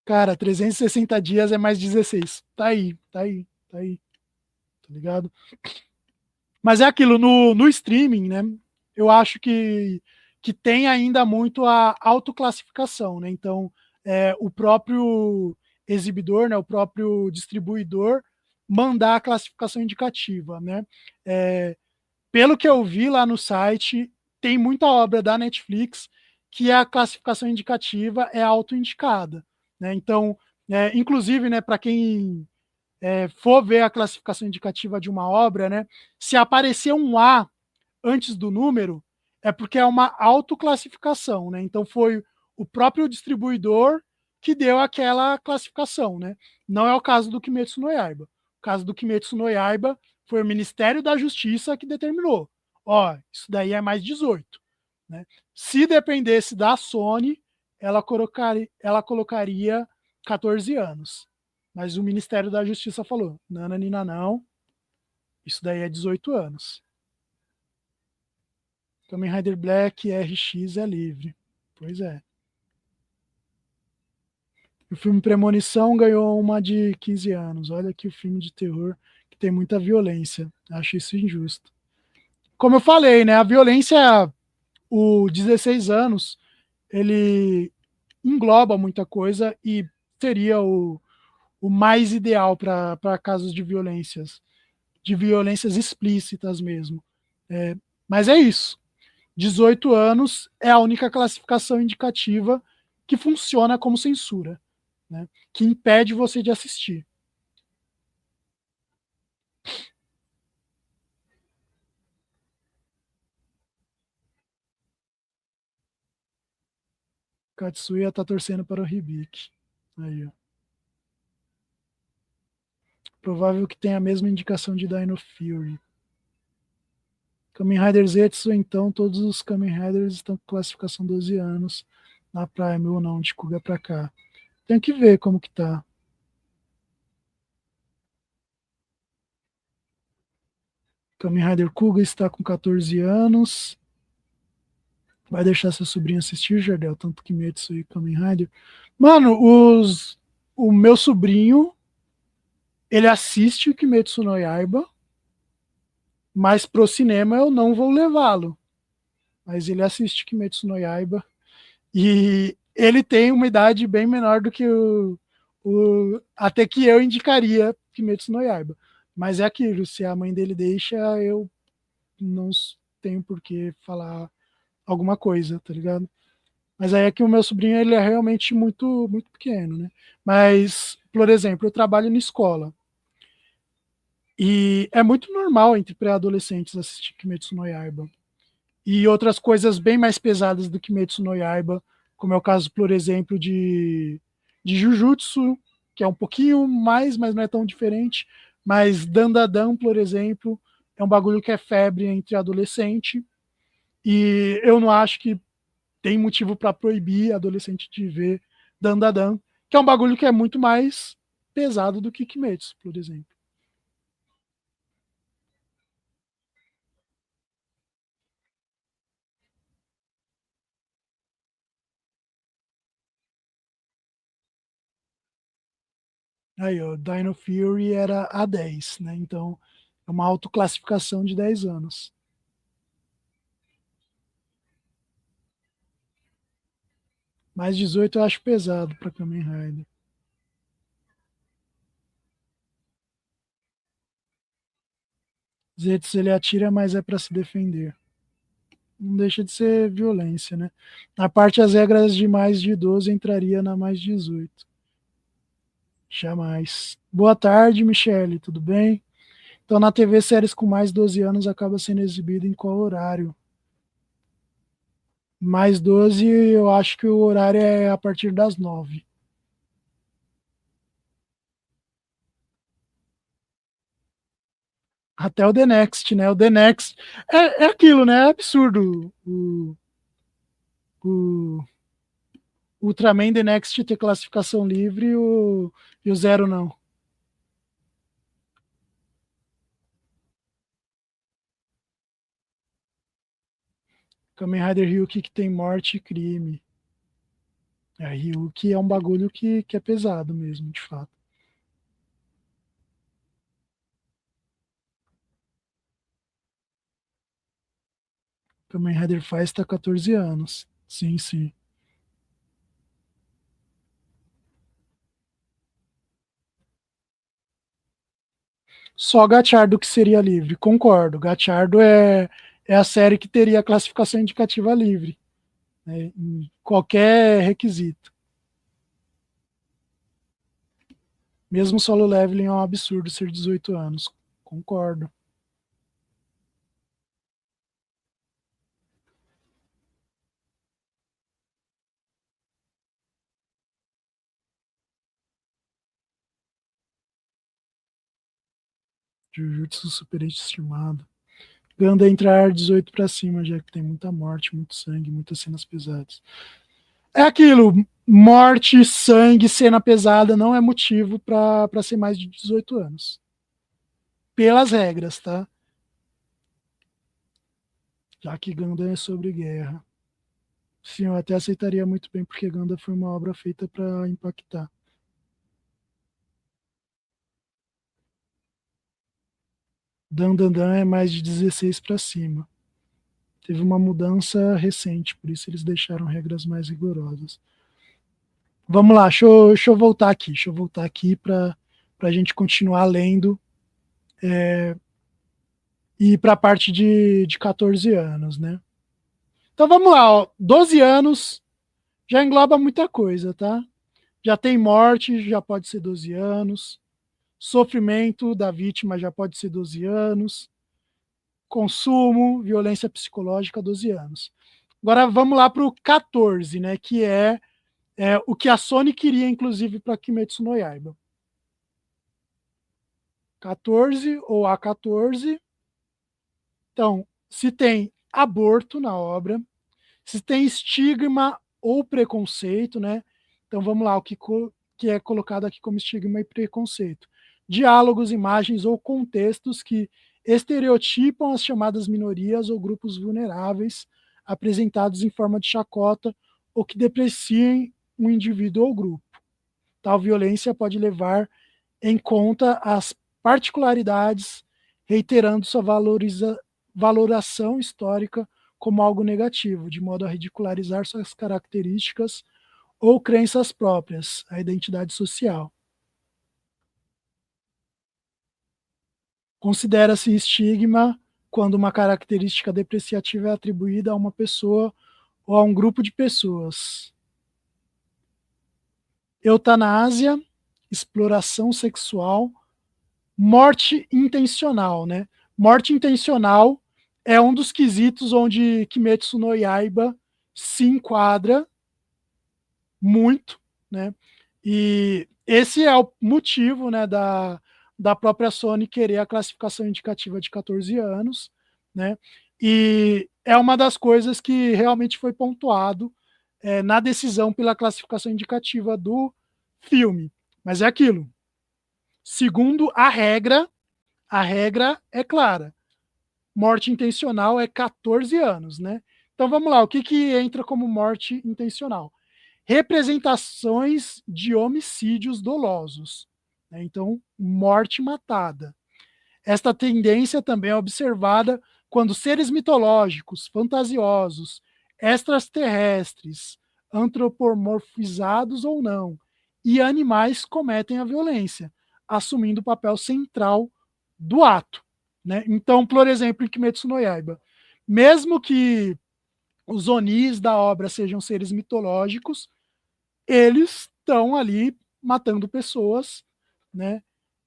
Cara, 360 dias é mais 16. Tá aí, tá aí, tá aí. Tá ligado? Mas é aquilo, no streaming, né? Eu acho que tem ainda muito a autoclassificação, né? Então, o próprio exibidor, né, o próprio distribuidor mandar a classificação indicativa, né? Pelo que eu vi lá no site, tem muita obra da Netflix que a classificação indicativa é autoindicada, né? Então, inclusive, né, para quem for ver a classificação indicativa de uma obra, né, se aparecer um A antes do número, é porque é uma autoclassificação, né? Então foi o próprio distribuidor que deu aquela classificação, né? Não é o caso do Kimetsu no Yaiba. O caso do Kimetsu no Yaiba foi o Ministério da Justiça que determinou. ó, isso daí é mais 18. Né? Se dependesse da Sony, ela colocaria 14 anos. Mas o Ministério da Justiça falou: nananina, não, isso daí é 18 anos. Kamen Rider Black RX é livre. Pois é. O filme Premonição ganhou uma de 15 anos. Olha aqui o filme de terror que tem muita violência. Acho isso injusto. Como eu falei, né? A violência, o 16 anos, ele engloba muita coisa e seria o mais ideal para casos de violências explícitas mesmo. É, mas é isso. 18 anos é a única classificação indicativa que funciona como censura, né? Que impede você de assistir. Katsuya tá torcendo para o Hibiki. Aí, ó. Provável que tenha a mesma indicação de Dino Fury. Kamen Rider Zetsu, então, todos os Kamen Riders estão com classificação 12 anos na Prime ou não, de Kuga pra cá. Tem que ver como que tá. Kamen Rider Kuga está com 14 anos. Vai deixar seu sobrinho assistir, Jardel? Tanto que Kimetsu e Kamen Rider. Mano, o meu sobrinho, ele assiste o Kimetsu no Yaiba, mas pro cinema eu não vou levá-lo. Mas ele assiste Kimetsu no Yaiba. E ele tem uma idade bem menor do que até que eu indicaria Kimetsu no Yaiba. Mas é aquilo, se a mãe dele deixa, eu não tenho por que falar alguma coisa, tá ligado? Mas aí é que o meu sobrinho, ele é realmente muito, muito pequeno, né? Mas, por exemplo, eu trabalho na escola. E é muito normal entre pré-adolescentes assistir Kimetsu no Yaiba. E outras coisas bem mais pesadas do que Kimetsu no Yaiba, como é o caso, por exemplo, de Jujutsu, que é um pouquinho mais, mas não é tão diferente. Mas Dandadan, por exemplo, é um bagulho que é febre entre adolescente. E eu não acho que tem motivo para proibir adolescente de ver Dandadan, que é um bagulho que é muito mais pesado do que Kimetsu, por exemplo. Aí, ó, Dino Fury era A10, né? Então, é uma autoclassificação de 10 anos. Mais 18 eu acho pesado para Kamen Rider. Zetsu ele atira, mas é para se defender. Não deixa de ser violência, né? Na parte as regras de mais de 12 entraria na mais 18. Jamais. Boa tarde, Michele, tudo bem? Então, na TV, séries com mais de 12 anos acaba sendo exibido em qual horário? Mais 12, eu acho que o horário é a partir das 9. Até o The Next, né? O The Next é aquilo, né? É absurdo o Ultraman The Next ter classificação livre e o Zero não. Kamen Rider Ryuki que tem morte e crime. É, Ryuki é um bagulho que é pesado mesmo, de fato. Kamen Rider faz tá 14 anos. Sim, sim. Só Gachardo que seria livre, concordo. Gachardo é a série que teria a classificação indicativa livre, né, em qualquer requisito. Mesmo solo leveling é um absurdo ser 18 anos. Concordo. Jujutsu superestimado. Ganda entrar 18 para cima, já que tem muita morte, muito sangue, muitas cenas pesadas. É aquilo, morte, sangue, cena pesada não é motivo para ser mais de 18 anos. Pelas regras, tá? Já que Ganda é sobre guerra. Sim, eu até aceitaria muito bem, porque Ganda foi uma obra feita para impactar. Dan Dan Dan é mais de 16 para cima. Teve uma mudança recente, por isso eles deixaram regras mais rigorosas. Vamos lá, deixa eu voltar aqui. Deixa eu voltar aqui para a gente continuar lendo e para a parte de 14 anos, né? Então vamos lá, ó. 12 anos já engloba muita coisa, tá? Já tem morte, já pode ser 12 anos. Sofrimento da vítima já pode ser 12 anos. Consumo, violência psicológica, 12 anos. Agora vamos lá para o 14, né? Que é o que a Sony queria, inclusive, para Kimetsu no Yaiba. 14 ou A14. Então, se tem aborto na obra, se tem estigma ou preconceito, né? Então vamos lá, que é colocado aqui como estigma e preconceito. Diálogos, imagens ou contextos que estereotipam as chamadas minorias ou grupos vulneráveis, apresentados em forma de chacota ou que depreciem um indivíduo ou grupo. Tal violência pode levar em conta as particularidades, reiterando sua valoração histórica como algo negativo, de modo a ridicularizar suas características ou crenças próprias, a identidade social. Considera-se estigma quando uma característica depreciativa é atribuída a uma pessoa ou a um grupo de pessoas. Eutanásia, exploração sexual, morte intencional, né? Morte intencional é um dos quesitos onde Kimetsu no Yaiba se enquadra muito, né? E esse é o motivo, né, da própria Sony querer a classificação indicativa de 14 anos, né? E é uma das coisas que realmente foi pontuado na decisão pela classificação indicativa do filme. Mas é aquilo. Segundo a regra é clara. Morte intencional é 14 anos, né? Então vamos lá, o que entra como morte intencional? Representações de homicídios dolosos. Né? Então, morte matada. Esta tendência também é observada quando seres mitológicos, fantasiosos, extraterrestres, antropomorfizados ou não, e animais cometem a violência, assumindo o papel central do ato. Né? Então, por exemplo, em Kimetsu no Yaiba, mesmo que os Onis da obra sejam seres mitológicos, eles estão ali matando pessoas, né?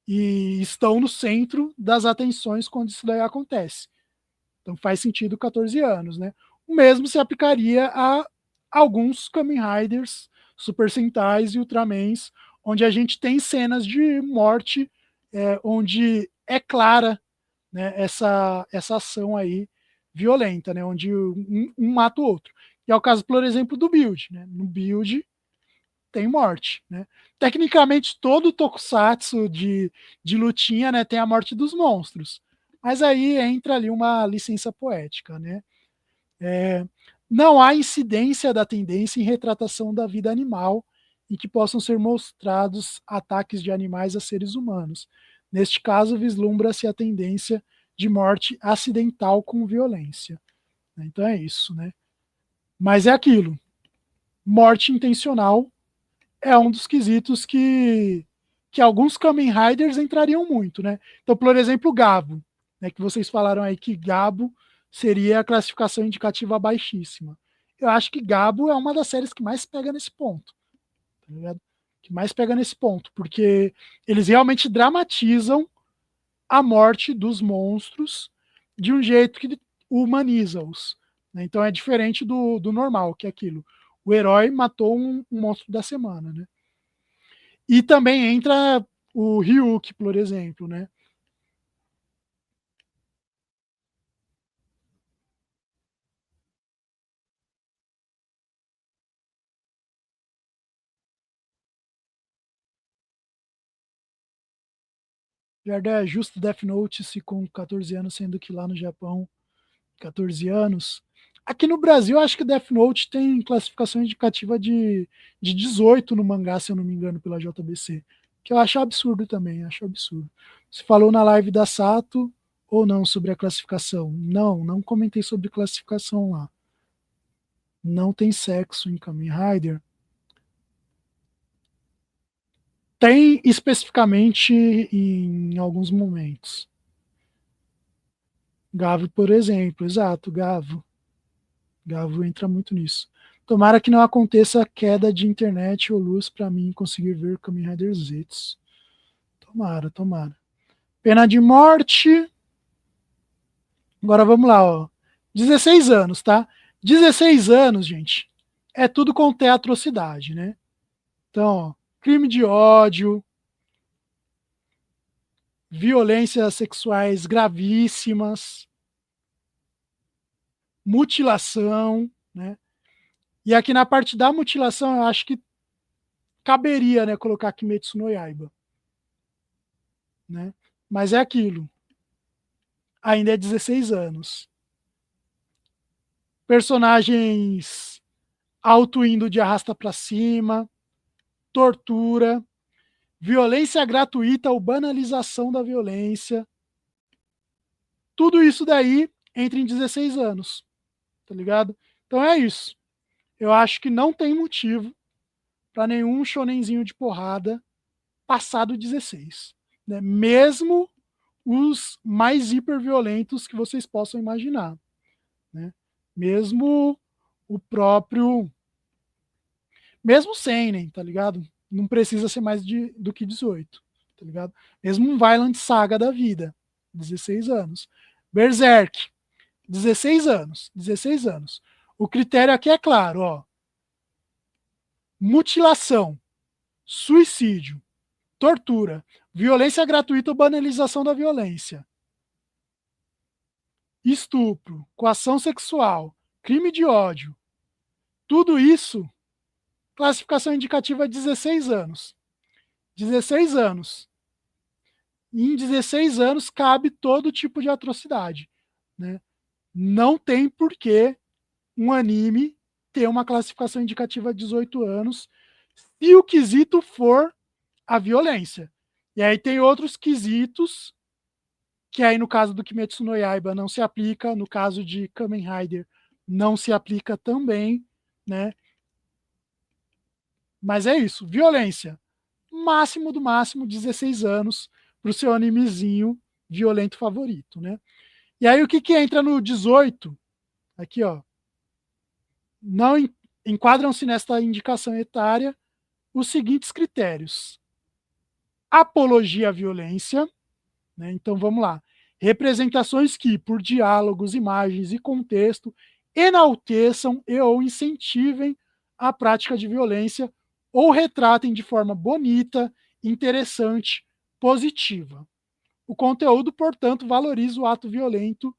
E estão no centro das atenções quando isso daí acontece. Então faz sentido 14 anos, né? O mesmo se aplicaria a alguns Kamen Riders, Super Sentais e Ultramans, onde a gente tem cenas de morte, onde é clara, né, essa ação aí violenta, né, onde um mata o outro. E é o caso, por exemplo, do Build. Né? No Build tem morte. Né? Tecnicamente, todo tokusatsu de lutinha, né, tem a morte dos monstros. Mas aí entra ali uma licença poética. Né? Não há incidência da tendência em retratação da vida animal em que possam ser mostrados ataques de animais a seres humanos. Neste caso, vislumbra-se a tendência de morte acidental com violência. Então é isso, né? Mas é aquilo. Morte intencional é um dos quesitos que alguns Kamen Riders entrariam muito, né? Então, por exemplo, o Gabo, né, que vocês falaram aí que Gabo seria a classificação indicativa baixíssima. Eu acho que Gabo é uma das séries que mais pega nesse ponto, tá ligado? Que mais pega nesse ponto, porque eles realmente dramatizam a morte dos monstros de um jeito que humaniza-os. Né? Então é diferente do normal, que é aquilo. O herói matou um monstro da semana, né? E também entra o Ryuk, por exemplo, né? Jardel, é justo Death Note se com 14 anos, sendo que lá no Japão, 14 anos. Aqui no Brasil, acho que Death Note tem classificação indicativa de 18 no mangá, se eu não me engano, pela JBC. Que eu acho absurdo também, acho absurdo. Você falou na live da Sato ou não sobre a classificação? Não, não comentei sobre classificação lá. Não tem sexo em Kamen Rider. Tem especificamente em alguns momentos. Gavo, por exemplo, exato, Gavo. Gavo entra muito nisso. Tomara que não aconteça queda de internet ou luz para mim conseguir ver Kamen Rider Zetsu. Tomara, tomara. Pena de morte. Agora vamos lá, ó. 16 anos, tá? 16 anos, gente. É tudo quanto é atrocidade, né? Então, ó, crime de ódio, violências sexuais gravíssimas, mutilação, né? E aqui na parte da mutilação, eu acho que caberia, né, colocar Kimetsu no Yaiba, né? Mas é aquilo. Ainda é 16 anos. Personagens auto-indo de arrasta para cima, tortura, violência gratuita ou banalização da violência. Tudo isso daí entra em 16 anos, tá ligado? Então é isso. Eu acho que não tem motivo para nenhum shonenzinho de porrada passado 16, né? Mesmo os mais hiperviolentos que vocês possam imaginar, né? Mesmo o próprio, mesmo seinen, tá ligado? Não precisa ser mais do que 18, tá ligado? Mesmo um Violent Saga da vida, 16 anos. Berserk, 16 anos, 16 anos. O critério aqui é claro, ó. Mutilação, suicídio, tortura, violência gratuita ou banalização da violência, estupro, coação sexual, crime de ódio, tudo isso, classificação indicativa 16 anos. 16 anos. E em 16 anos cabe todo tipo de atrocidade, né? Não tem porquê um anime ter uma classificação indicativa 18 anos se o quesito for a violência. E aí tem outros quesitos que aí no caso do Kimetsu no Yaiba não se aplica, no caso de Kamen Rider não se aplica também, né? Mas é isso, violência. Máximo do máximo 16 anos para o seu animezinho violento favorito, né? E aí o que entra no 18? Aqui, ó. Não enquadram-se nesta indicação etária os seguintes critérios: apologia à violência, né? Então vamos lá. Representações que, por diálogos, imagens e contexto, enalteçam e ou incentivem a prática de violência ou retratem de forma bonita, interessante, positiva. O conteúdo, portanto, valoriza o ato violento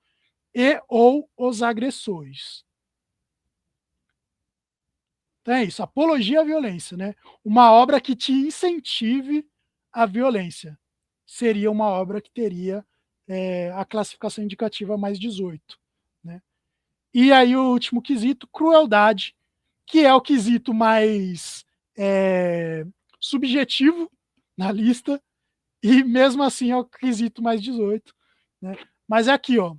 e ou os agressores. Então é isso, apologia à violência, né? Uma obra que te incentive a violência. Seria uma obra que teria a classificação indicativa mais 18, né? E aí o último quesito, crueldade, que é o quesito mais subjetivo na lista, e mesmo assim é o quesito mais 18, né? Mas é aqui, ó,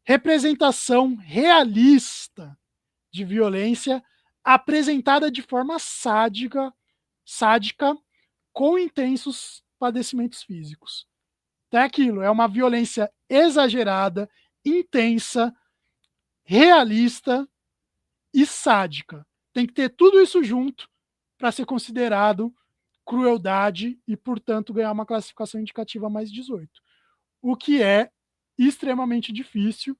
representação realista de violência apresentada de forma sádica com intensos padecimentos físicos. Então é aquilo, é uma violência exagerada, intensa, realista e sádica. Tem que ter tudo isso junto para ser considerado crueldade e, portanto, ganhar uma classificação indicativa mais 18. O que é extremamente difícil.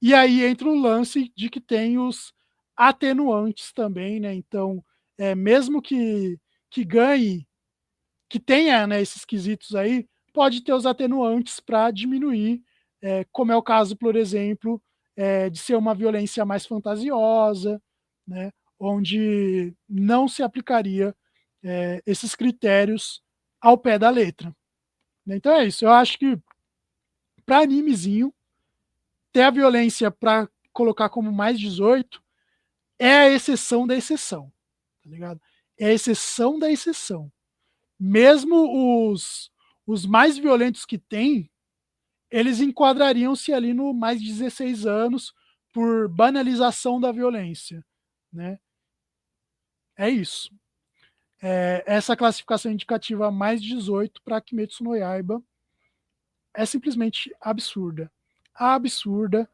E aí entra o lance de que tem os atenuantes também, né? Então, mesmo que ganhe, que tenha, né, esses quesitos aí, pode ter os atenuantes para diminuir, como é o caso, por exemplo, de ser uma violência mais fantasiosa, né? Onde não se aplicaria esses critérios ao pé da letra. Então é isso. Eu acho que para animezinho, ter a violência para colocar como mais 18 é a exceção da exceção, tá ligado? É a exceção da exceção. Mesmo os mais violentos que tem, eles enquadrariam-se ali no mais de 16 anos por banalização da violência, né? É isso. Essa classificação indicativa mais 18 para Kimetsu no Yaiba é simplesmente absurda. Absurda.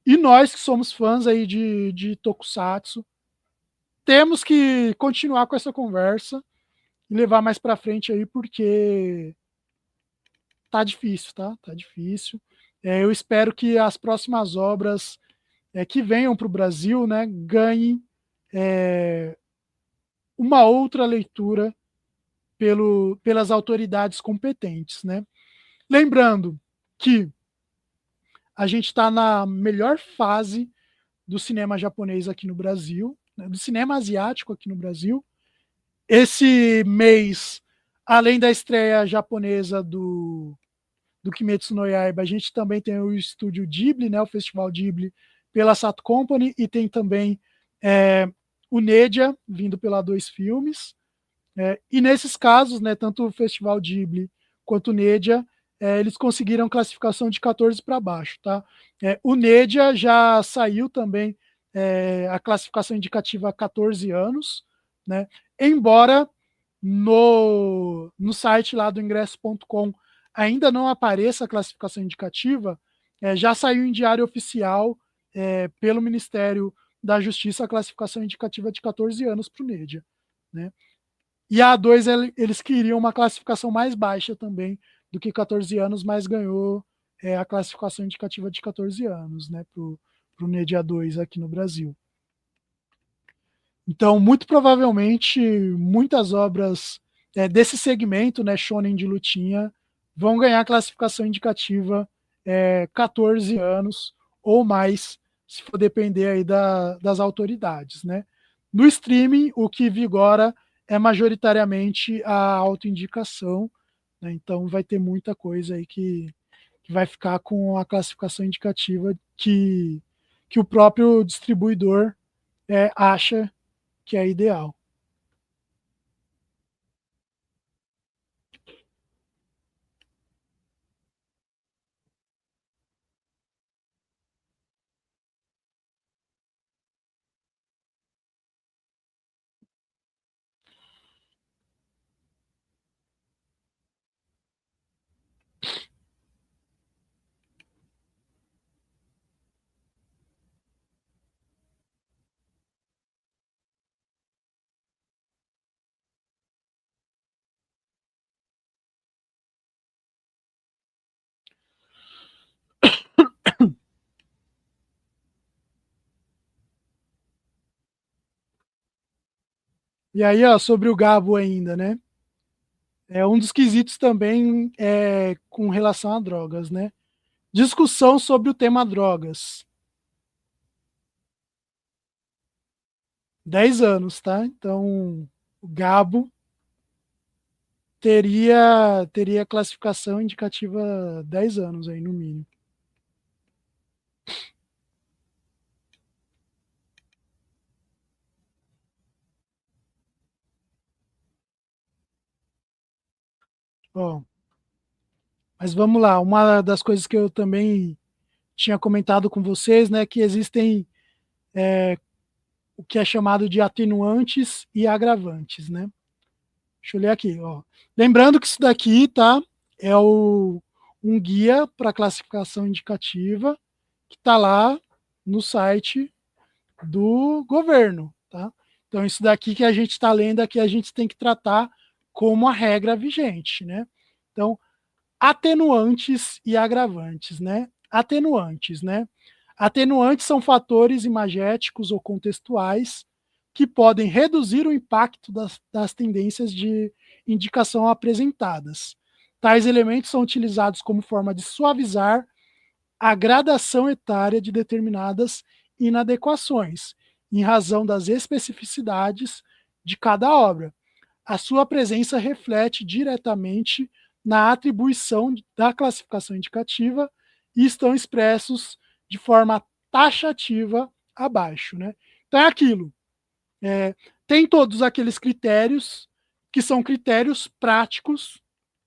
E nós que somos fãs aí de Tokusatsu, temos que continuar com essa conversa e levar mais para frente aí, porque tá difícil, tá? Tá difícil. Eu espero que as próximas obras que venham para o Brasil, né, ganhem uma outra leitura pelas autoridades competentes, né? Lembrando que a gente está na melhor fase do cinema japonês aqui no Brasil, né, do cinema asiático aqui no Brasil. Esse mês, além da estreia japonesa do Kimetsu no Yaiba, a gente também tem o estúdio Ghibli, né, o Festival Ghibli pela Sato Company, e tem também o Nedia, vindo pela Dois Filmes. E nesses casos, né, tanto o Festival Ghibli quanto o Nedia, eles conseguiram classificação de 14 para baixo. Tá? O Nedia já saiu também a classificação indicativa a 14 anos, né? Embora no site lá do ingresso.com ainda não apareça a classificação indicativa, já saiu em diário oficial pelo Ministério da Justiça a classificação indicativa de 14 anos para o Nedia. Né? E a A2 eles queriam uma classificação mais baixa também do que 14 anos, mas ganhou a classificação indicativa de 14 anos, né, para o NED A2 aqui no Brasil. Então, muito provavelmente, muitas obras desse segmento, né, shonen de lutinha, vão ganhar classificação indicativa 14 anos ou mais, se for depender aí das autoridades, né. No streaming, o que vigora é majoritariamente a autoindicação, né, então vai ter muita coisa aí que vai ficar com a classificação indicativa que o próprio distribuidor acha que é ideal. E aí, ó, sobre o Gabo ainda, né? Um dos quesitos também com relação a drogas, né? Discussão sobre o tema drogas. 10 anos, tá? Então, o Gabo teria classificação indicativa 10 anos aí, no mínimo. Ó, mas vamos lá. Uma das coisas que eu também tinha comentado com vocês, né, que existem o que é chamado de atenuantes e agravantes, né? Deixa eu ler aqui, ó. Lembrando que isso daqui, tá, um guia para classificação indicativa que está lá no site do governo, tá? Então isso daqui que a gente está lendo aqui a gente tem que tratar como a regra vigente, né? Então atenuantes e agravantes, né? Atenuantes, né? Atenuantes são fatores imagéticos ou contextuais que podem reduzir o impacto das tendências de indicação apresentadas. Tais elementos são utilizados como forma de suavizar a gradação etária de determinadas inadequações, em razão das especificidades de cada obra. A sua presença reflete diretamente na atribuição da classificação indicativa e estão expressos de forma taxativa abaixo, né? Então é aquilo. Tem todos aqueles critérios que são critérios práticos,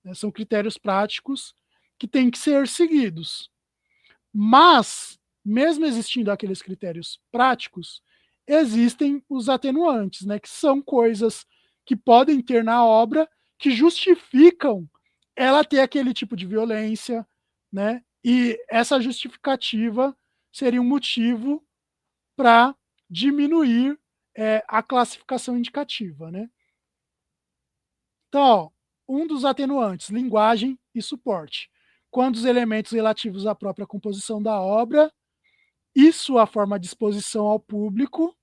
né? São critérios práticos que têm que ser seguidos. Mas, mesmo existindo aqueles critérios práticos, existem os atenuantes, né? Que são coisas que podem ter na obra que justificam ela ter aquele tipo de violência, né? E essa justificativa seria um motivo para diminuir a classificação indicativa, né? Então, ó, um dos atenuantes, linguagem e suporte. Quando os elementos relativos à própria composição da obra e sua forma de exposição ao público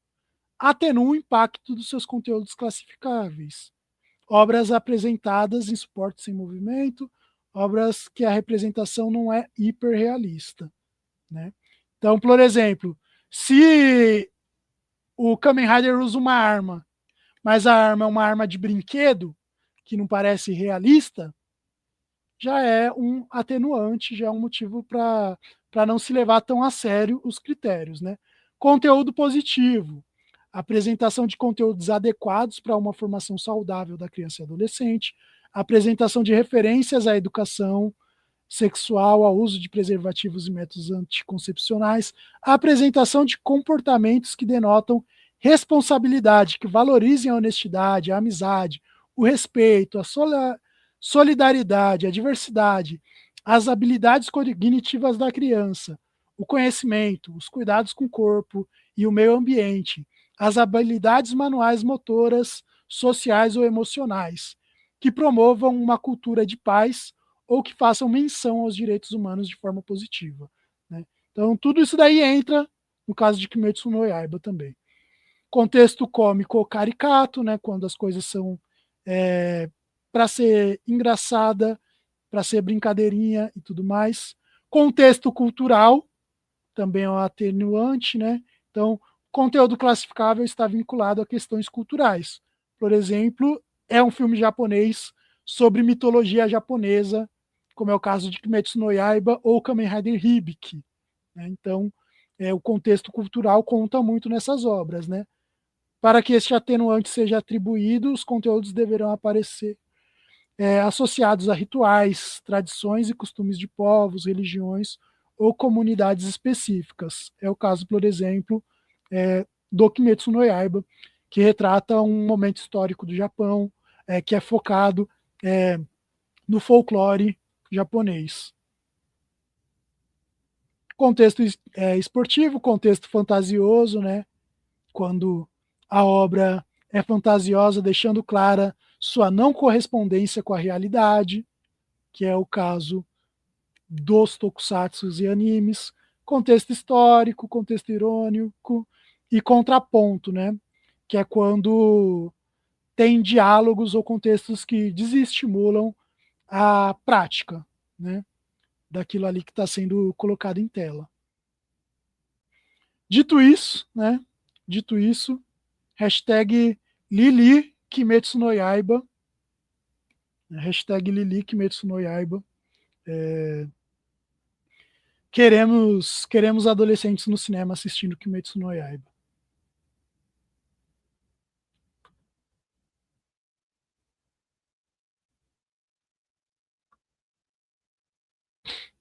atenuam o impacto dos seus conteúdos classificáveis. Obras apresentadas em suporte sem movimento, obras que a representação não é hiperrealista, né? Então, por exemplo, se o Kamen Rider usa uma arma, mas a arma é uma arma de brinquedo, que não parece realista, já é um atenuante, já é um motivo para não se levar tão a sério os critérios, né? Conteúdo positivo, apresentação de conteúdos adequados para uma formação saudável da criança e adolescente, apresentação de referências à educação sexual, ao uso de preservativos e métodos anticoncepcionais, a apresentação de comportamentos que denotam responsabilidade, que valorizem a honestidade, a amizade, o respeito, a solidariedade, a diversidade, as habilidades cognitivas da criança, o conhecimento, os cuidados com o corpo e o meio ambiente, as habilidades manuais motoras, sociais ou emocionais, que promovam uma cultura de paz ou que façam menção aos direitos humanos de forma positiva, né? Então, tudo isso daí entra no caso de Kimetsu no Yaiba também. Contexto cômico ou caricato, né, quando as coisas são para ser engraçada, para ser brincadeirinha e tudo mais. Contexto cultural também é um atenuante, né? Então, conteúdo classificável está vinculado a questões culturais. Por exemplo, é um filme japonês sobre mitologia japonesa, como é o caso de Kimetsu no Yaiba ou Kamen Rider Hibiki, né? Então, o contexto cultural conta muito nessas obras, né? Para que este atenuante seja atribuído, os conteúdos deverão aparecer associados a rituais, tradições e costumes de povos, religiões ou comunidades específicas. É o caso, por exemplo, do Kimetsu no Yaiba, que retrata um momento histórico do Japão, que é focado no folclore japonês. Contexto esportivo, contexto fantasioso, né? Quando a obra é fantasiosa, deixando clara sua não correspondência com a realidade, que é o caso dos tokusatsus e animes. Contexto histórico, contexto irônico e contraponto, né? Que é quando tem diálogos ou contextos que desestimulam a prática, né? Daquilo ali que está sendo colocado em tela. Dito isso, né? Dito isso, hashtag Lili Kimetsu no Yaiba. Hashtag Lili Kimetsu no Yaiba. Queremos adolescentes no cinema assistindo Kimetsu no Yaiba.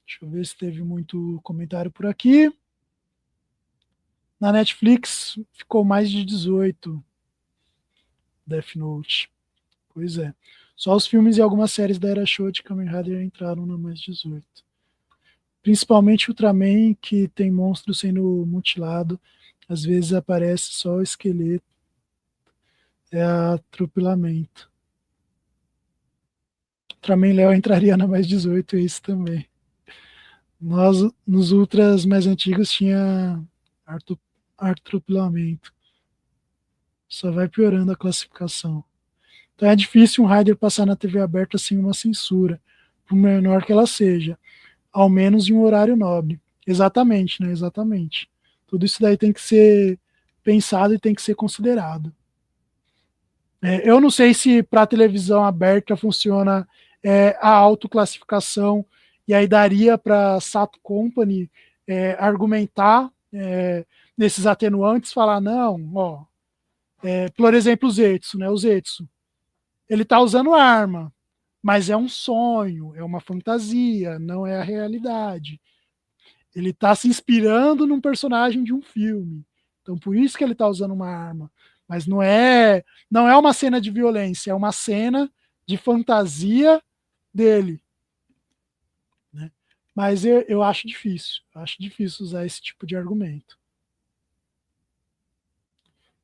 Deixa eu ver se teve muito comentário por aqui. Na Netflix ficou mais de 18. Death Note. Pois é. Só os filmes e algumas séries da Era Show de Kamen Rider entraram na mais 18. Principalmente Ultraman, que tem monstro sendo mutilado. Às vezes aparece só o esqueleto. É atropelamento. Ultraman Léo entraria na mais 18, esse também. Nós, nos Ultras mais antigos, tinha atropelamento. Só vai piorando a classificação. Então é difícil um rider passar na TV aberta sem uma censura, por menor que ela seja, ao menos em um horário nobre. Exatamente, né? Exatamente. Tudo isso daí tem que ser pensado e tem que ser considerado. Eu não sei se para televisão aberta funciona a autoclassificação, e aí daria para a Sato Company argumentar nesses atenuantes, falar, não, ó, por exemplo, o Zetsu, né? O Zetsu, ele está usando arma, mas é um sonho, é uma fantasia, não é a realidade. Ele está se inspirando num personagem de um filme. Então, por isso que ele está usando uma arma. Mas não é uma cena de violência, é uma cena de fantasia dele. Né? Mas eu acho difícil. Acho difícil usar esse tipo de argumento.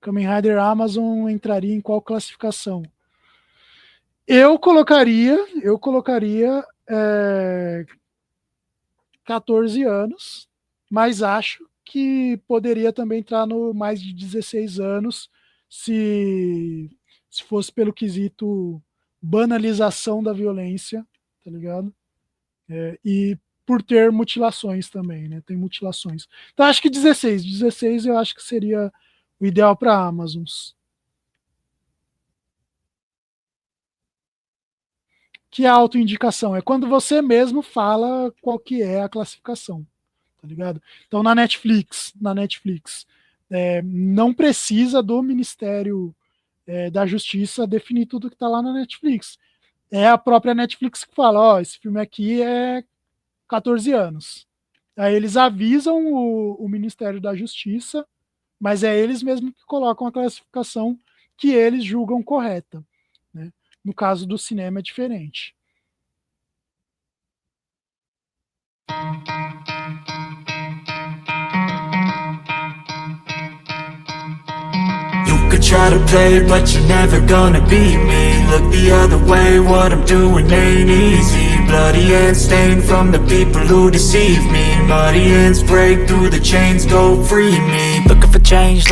Kamen Rider Amazon entraria em qual classificação? Eu colocaria 14 anos, mas acho que poderia também entrar no mais de 16 anos se fosse pelo quesito banalização da violência, tá ligado? E por ter mutilações também, né? Tem mutilações. Então acho que 16 eu acho que seria o ideal para Amazons. Que a autoindicação é quando você mesmo fala qual que é a classificação, tá ligado? Então na Netflix não precisa do Ministério da Justiça definir tudo que está lá na Netflix. É a própria Netflix que fala, ó, esse filme aqui é 14 anos. Aí eles avisam o Ministério da Justiça, mas é eles mesmos que colocam a classificação que eles julgam correta, né? No caso do cinema é diferente. You could try to play, but you're never gonna beat me. Look the other way, what I'm doing ain't easy. Bloody hands stained from the people who deceive me. Muddy hands break through the chains, go free me. Looking for change.